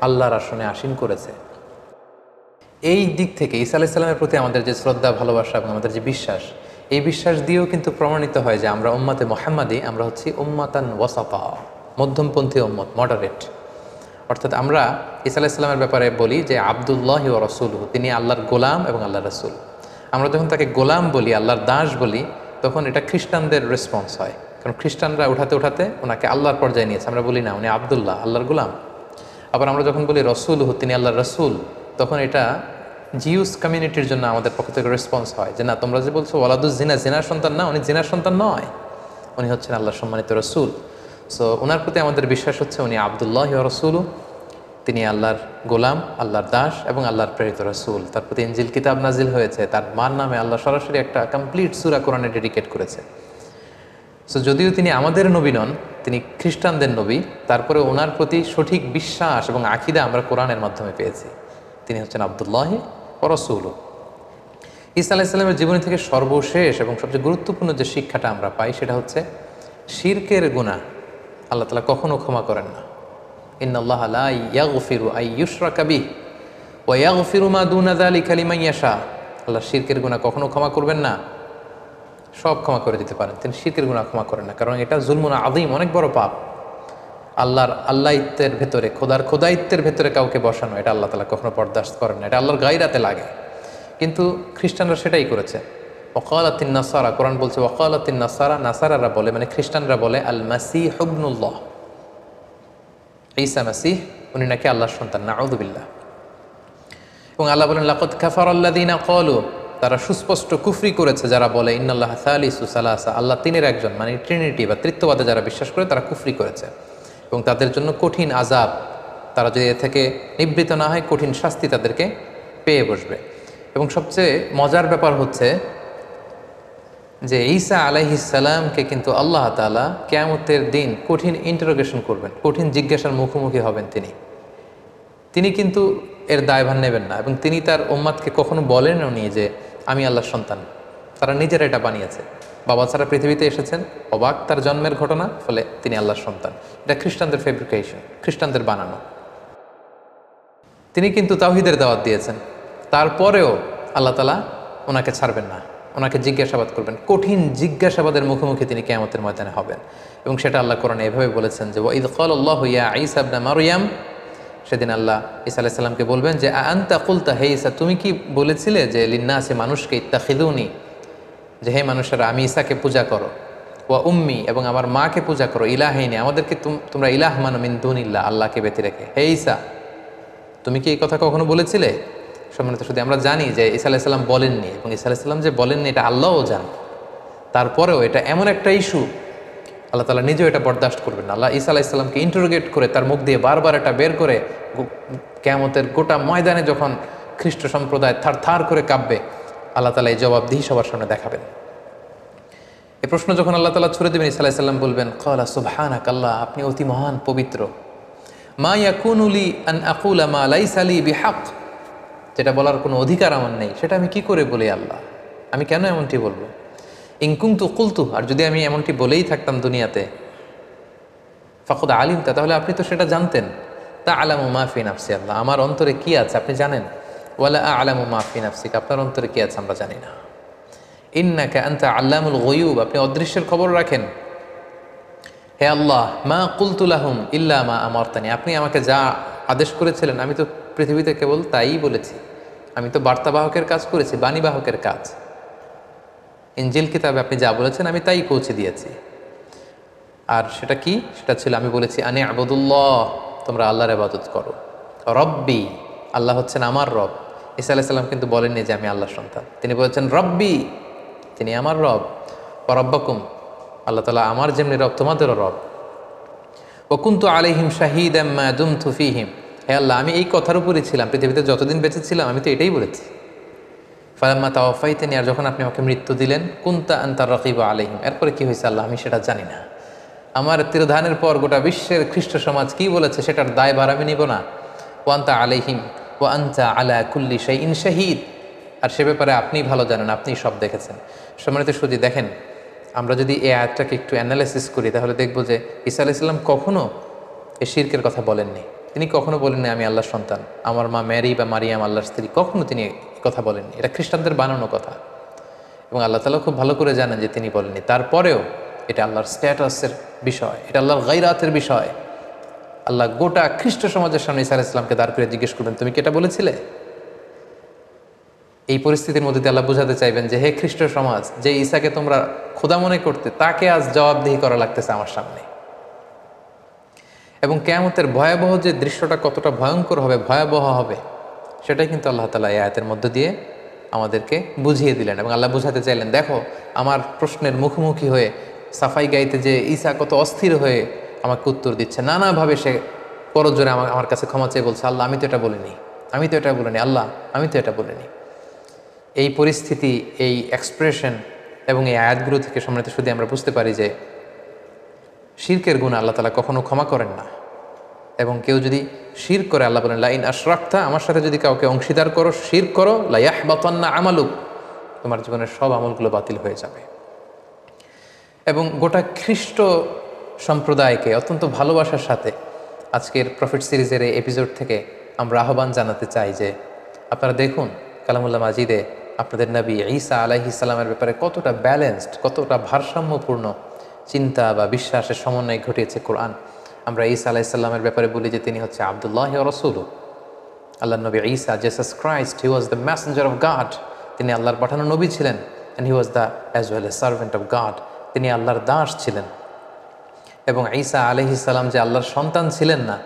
আল্লাহর আসনে আসীন করেছে। এই দিক থেকে ঈসা আলাইহিস সালামের প্রতি আমাদের যে শ্রদ্ধা, ভালোবাসা এবং আমাদের যে বিশ্বাস, এই বিশ্বাস দিয়েও কিন্তু প্রমাণিত হয় যে আমরা উম্মাতে মুহাম্মাদি, আমরা হচ্ছি উম্মাতান ওয়াসাতা, মধ্যমপন্থী উম্মত, মডারেট। অর্থাৎ আমরা ঈসা আলাইহিস সালামের ব্যাপারে বলি যে আবদুল্লাহি ওয়া রাসূলুহু, তিনি আল্লাহর গোলাম এবং আল্লাহর রাসূল। আমরা যখন তাকে গোলাম বলি, আল্লাহর দাস বলি, তখন এটা খ্রিস্টানদের রেসপন্স হয়। কারণ খ্রিস্টানরা উঠাতে উঠাতে ওনাকে আল্লাহর পর্যায়ে নিয়েছে। আমরা বলি না উনি আবদুল্লাহ, আল্লাহর গোলাম। আবার আমরা যখন বলি রসুলহু, তিনি আল্লাহর রসুল, তখন এটা জিউস কমিউনিটির জন্য আমাদের পক্ষ থেকে রেসপন্স হয় যে না, তোমরা যে বলছো ওয়ালাদুজ জিনা, জিনার সন্তান না, উনি জিনার সন্তান নয়, উনি হচ্ছেন আল্লাহর সম্মানিত রসুল। সো ওনার প্রতি আমাদের বিশ্বাস হচ্ছে উনি আবদুল্লাহ ওয়া রাসূলু, তিনি আল্লাহর গোলাম, আল্লাহর দাস এবং আল্লাহর প্রেরিত রসুল। তার প্রতি ইনজিল কিতাব নাজিল হয়েছে, তার মার নামে আল্লাহ সরাসরি একটা কমপ্লিট সূরা কোরআনে ডেডিকেট করেছে। সো যদিও তিনি আমাদের নবী নন, তিনি খ্রিস্টানদের নবী, তারপরে ওনার প্রতি সঠিক বিশ্বাস এবং আকীদা আমরা কোরআনের মাধ্যমে পেয়েছি। তিনি হচ্ছেন আবদুল্লাহি ওয়া রাসূলুহু। ঈসা আলাইহিস সালামের জীবনী থেকে সর্বশেষ এবং সবচেয়ে গুরুত্বপূর্ণ যে শিক্ষাটা আমরা পাই সেটা হচ্ছে শিরকের গুনাহ আল্লাহ তাআলা কখনো ক্ষমা করেন না। ইন্নাল্লাহা লা ইয়াগফিরু আন ইউশরাকা বিহি ওয়া ইয়াগফিরু মা দুনা যালিকা লিমান ইয়াশা। আল্লাহ শিরকের গুনাহ কখনো ক্ষমা করবেন না, সব ক্ষমা করে দিতে পারেন, তিনি শিরকের গুনাহ ক্ষমা করেন না। কারণ এটা জুলমুন আযীম, অনেক বড় পাপ। আল্লাহর আল্লাহিত্বের ভেতরে, খোদার খোদায়িত্বের ভেতরে কাউকে বসানো, এটা আল্লাহ তাআলা কখনো বরদাস্ত করেন না, এটা আল্লাহর গায়রাতে লাগে। কিন্তু খ্রিস্টানরা সেটাই করেছে। ওয়াকালাতিন নাসারা, কোরআন বলছে ওয়াকালাতিন নাসারা, নাসারারা বলে মানে খ্রিস্টানরা বলে আল মাসীহ ইবনুল্লাহ, ঈসা মাসীহ উনি নাকি আল্লাহর সন্তান, নাউযুবিল্লাহ। এবং আল্লাহ বলেন লাকাদ কাফারাল্লাযীনা ক্বালু, তারা সুস্পষ্ট কুফরি করেছে যারা বলে ইন্নাল্লাহা সালিসু সালাসা, আল্লাহ তিনের একজন, মানে ট্রিনিটি বা ত্রিত্ববাদে যারা বিশ্বাস করে তারা কুফরি করেছে। এবং তাদের জন্য কঠিন আযাব, তারা যদি এ থেকে নিবৃত না হয় কঠিন শাস্তি তাদেরকে পেয়ে বসবে। এবং সবচেয়ে মজার ব্যাপার হচ্ছে যে ঈসা আলাইহিস সালামকে কিন্তু আল্লাহ তাআলা কিয়ামতের দিন কঠিন ইন্টারোগেশন করবেন, কঠিন জিজ্ঞাসার মুখোমুখি হবেন। তিনি কিন্তু এর দায়ভার নেবেন না এবং তিনি তার উম্মাদকে কখনো বলেনও নি যে আমি আল্লাহর সন্তান। তারা নিজেরা এটা বানিয়েছে। বাবা ছাড়া পৃথিবীতে এসেছেন, অবাক তার জন্মের ঘটনা, ফলে তিনি আল্লাহর সন্তান। এটা খ্রিস্টানদের ফেব্রিকেশন, খ্রিস্টানদের বানানো। তিনি কিন্তু তাওহীদের দাওয়াত দিয়েছেন, তারপরেও আল্লাহ তাআলা ওনাকে ছাড়বেন না, ওনাকে জিজ্ঞাসাবাদ করবেন। কঠিন জিজ্ঞাসাবাদের মুখোমুখি তিনি কিয়ামতের ময়দানে হবেন। এবং সেটা আল্লাহ কোরআনে এভাবে বলেছেন যে ওয়াইদ ক্বালাল্লাহু ইয়া ঈসা ইবনে মারইয়াম, সেদিন আল্লাহ ঈসা আলাইহিস সালামকে বলবেন যে আনতা কুলতা, হে ঈসা তুমি কি বলেছিলে যে লিন্নাসি মানুষকে ইত্তাখিযুনি, যে হে মানুষেরা আমি ঈসাকে পূজা করো, ওয়া উম্মি এবং আমার মাকে পূজা করো, ইলাহাইনি আমাদেরকে তোমরা ইলাহ মানো মিন দুনিল্লাহ আল্লাহকে ব্যতি রেখে। হে ঈসা তুমি কি এই কথা কখনো বলেছিলে? সম্মানিত শুধু আমরা জানি যে ঈসা আলাইহিস সালাম বলেননি, এবং ঈসা আলাইহিস সালাম যে বলেননি এটা আল্লাহও জান। তারপরেও এটা এমন একটা ইস্যু, আল্লাহ তাআলা নিজেও এটা বরদাস্ত করবেন না। আল্লাহ ঈসা আলাইহিস সালামকে ইন্টারোগেট করে তার মুখ দিয়ে বারবার এটা বের করে কিয়ামতের গোটা ময়দানে যখন খ্রিস্ট সম্প্রদায় থার থার করে কাঁপবে, আল্লাহ তাআলা এই জবাবদিহি সবার সামনে দেখাবেন। এই প্রশ্ন যখন আল্লাহ তাআলা ছুড়ে দেবেন, ঈসা আলাইহিস সালাম বলবেন ক্বালা সুবহানাক, আল্লাহ আপনি অতি মহান পবিত্র। মা ইয়াকুনু লি আন আকুলা মা লাইসা লি বিহাক, যেটা বলার কোনো অধিকার আমার নেই সেটা আমি কি করে বলি আল্লাহ, আমি কেন এমনটি বলবো? ইন কুনতু কুলতু, আর যদি আমি এমনটি বলেই থাকতাম দুনিয়াতে, ফাকাদ আলিমতা, তাহলে আপনি তো সেটা জানতেন। তাআলামু মা ফি নাফসি, আল্লাহ আমার অন্তরে কি আছে আপনি জানেন। ওয়ালা আ'লামু মা ফি নাফসিক, আপনার অন্তরে কি আছে আমরা জানি না। ইন্নাকা আনতা আল্লামুল গুয়ুব, আপনি অদৃশ্যের খবর রাখেন। হে আল্লাহ মা কুলতু লাহুম ইল্লা মা আমারতানি, আপনি আমাকে যা আদেশ করেছিলেন আমি তো পৃথিবীতে কেবল তাই বলেছি। আমি তো বার্তাবাহকের কাজ করেছি, বাণীবাহকের কাজ। ইনজিল কিতাবে আপনি যা বলেছেন আমি তাই পৌঁছে দিয়েছি। আর সেটা কি? সেটা ছিল আমি বলেছি আনি আবুদুল্লাহ, তোমরা আল্লাহর ইবাদত করো। রব্বি, আল্লাহ হচ্ছেন আমার রব। ঈসা আলাইহিস সালাম কিন্তু বলেননি যে আমি আল্লাহর সন্তান, তিনি বলেছেন রব্বি, তিনি আমার রব। ওয়া রব্বাকুম, আল্লাহ তাআলা আমার যেমনি রব তোমাদেরও রব। ওয়া কুনতু আলাইহিম শাহীদাম মা দুমতু ফীহিম, হে আল্লাহ আমি এই কথার উপরই ছিলাম পৃথিবীতে যতদিন বেঁচে ছিলাম, আমি তো এটাই বলেছি। ফালাম্মা তাওয়াফাইতানি, আর যখন আপনি আমাকে মৃত্যু দিলেন, কুনতা আনতার রাকিবা আলাইহিম, এরপরে কি হয়েছে আল্লাহ আমি সেটা জানি না। আমার তিরোধানের পর গোটা বিশ্বের খ্রিস্ট সমাজ কি বলেছে সেটার দায়ভার আমি নিব না। ওয়া আনতা আলাইহিম ওয়া আনতা আলা কুল্লি শাইইন শাহীদ, আর সে ব্যাপারে আপনি ভালো জানেন, আপনি সব দেখেছেন। সম্মানিত সুধী, দেখেন আমরা যদি এই আয়াতটাকে একটু অ্যানালাইসিস করি তাহলে দেখব যে ঈসা আলাইহিস সালাম কখনো এই শিরকের কথা বলেননি। তিনি কখনো বলেননি আমি আল্লাহর সন্তান, আমার মা ম্যারি বা মারিয়াম আল্লাহর স্ত্রী, কখনো তিনি কথা বলেননি। এটা খ্রিস্টানদের বানানো কথা, এবং আল্লাহ তাআলা খুব ভালো করে জানেন যে তিনি বলেননি। তারপরেও এটা আল্লাহর স্ট্যাটাসের বিষয়, এটা আল্লাহর গায়রাতের বিষয়। আল্লাহ গোটা খ্রিস্ট সমাজের সামনে ঈসা আলাইহিস সালামকে দাঁড় করে জিজ্ঞেস করবেন তুমি কি এটা বলেছিলে? এই পরিস্থিতির মধ্যে আল্লাহ বোঝাতে চাইবেন যে হে খ্রিস্ট সমাজ, যে ঈসাকে তোমরা খোদা মনে করতে, তাকে আজ জবাবদিহি করা লাগতেছে আমার সামনে। এবং কিয়ামতের ভয়াবহ যে দৃশ্যটা কতটা ভয়ঙ্কর হবে, ভয়াবহ হবে, সেটাই কিন্তু আল্লাহ তাআলা এই আয়াতের মধ্য দিয়ে আমাদেরকে বুঝিয়ে দিলেন। এবং আল্লাহ বুঝাতে চাইলেন দেখো আমার প্রশ্নের মুখোমুখি হয়ে সাফাই গাইতে যে ঈসা কত অস্থির হয়ে আমাকে উত্তর দিচ্ছে, নানাভাবে সে করজোরে আমার কাছে ক্ষমা চেয়ে বলছে আল্লাহ আমি তো এটা বলিনি, আমি তো এটা বলিনি, আল্লাহ আমি তো এটা বলিনি। এই পরিস্থিতি, এই এক্সপ্রেশন এবং এই আয়াতগুলো থেকে সম্মানিত শুধু আমরা বুঝতে পারি যে শিরকের গুনাহ আল্লাহ তাআলা কখনো ক্ষমা করেন না। এবং কেউ যদি শিরক করে, আল্লাহ বলেন লা ইন আশরাকতা, আমার সাথে যদি কাউকে অংশীদার করো, শিরক করো, লা ইয়াহবাতান্না আমালুক, তোমার জীবনের সব আমলগুলো বাতিল হয়ে যাবে। এবং গোটা খ্রিস্ট সম্প্রদায়কে অত্যন্ত ভালোবাসার সাথে আজকের প্রফেট সিরিজের এই এপিসোড থেকে আমরা আহ্বান জানাতে চাই যে আপনারা দেখুন কালামুল্লাহ মাজিদে আপনাদের নবী ঈসা আলাইহিস সালামের ব্যাপারে কতটা ব্যালেন্সড, কতটা ভারসাম্যপূর্ণ চিন্তা বা বিশ্বাসের সমন্বয় ঘটিয়েছে কোরআন। আমরা ঈসা আলাইহিস সালামের ব্যাপারে বলি যে তিনি হচ্ছে আব্দুল্লাহ ওয়া রাসূলুহু, আল্লাহর নবী ঈসা, Jesus Christ, he was the messenger of God, তিনি আল্লাহর পাঠানো নবী ছিলেন। And he was the as well a servant of God, তিনি আল্লাহর দাস ছিলেন। এবং ঈসা আলাইহিস সালাম যে আল্লাহর সন্তান ছিলেন না,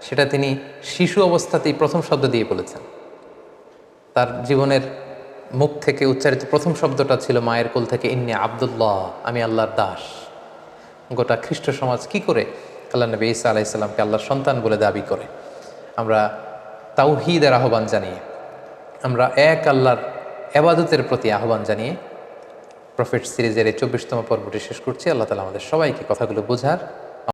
সেটা তিনি শিশু অবস্থাতেই প্রথম শব্দ দিয়ে বলেছেন। তার জীবনের মুখ থেকে উচ্চারিত প্রথম শব্দটা ছিল মায়ের কোল থেকে ইন্নী আব্দুল্লাহ, আমি আল্লাহর দাস। গোটা খ্রিস্ট সমাজ কি করে আল্লাহ নবী ঈসা আলাইহিস সালামকে আল্লাহর সন্তান বলে দাবি করে? আমরা তাওহীদের আহ্বান জানিয়ে, আমরা এক আল্লাহর ইবাদতের প্রতি আহ্বান জানিয়ে প্রফেট সিরিজের এই 24তম পর্বটি শেষ করছি। আল্লাহ তাআলা আমাদের সবাইকে কথাগুলো বোঝার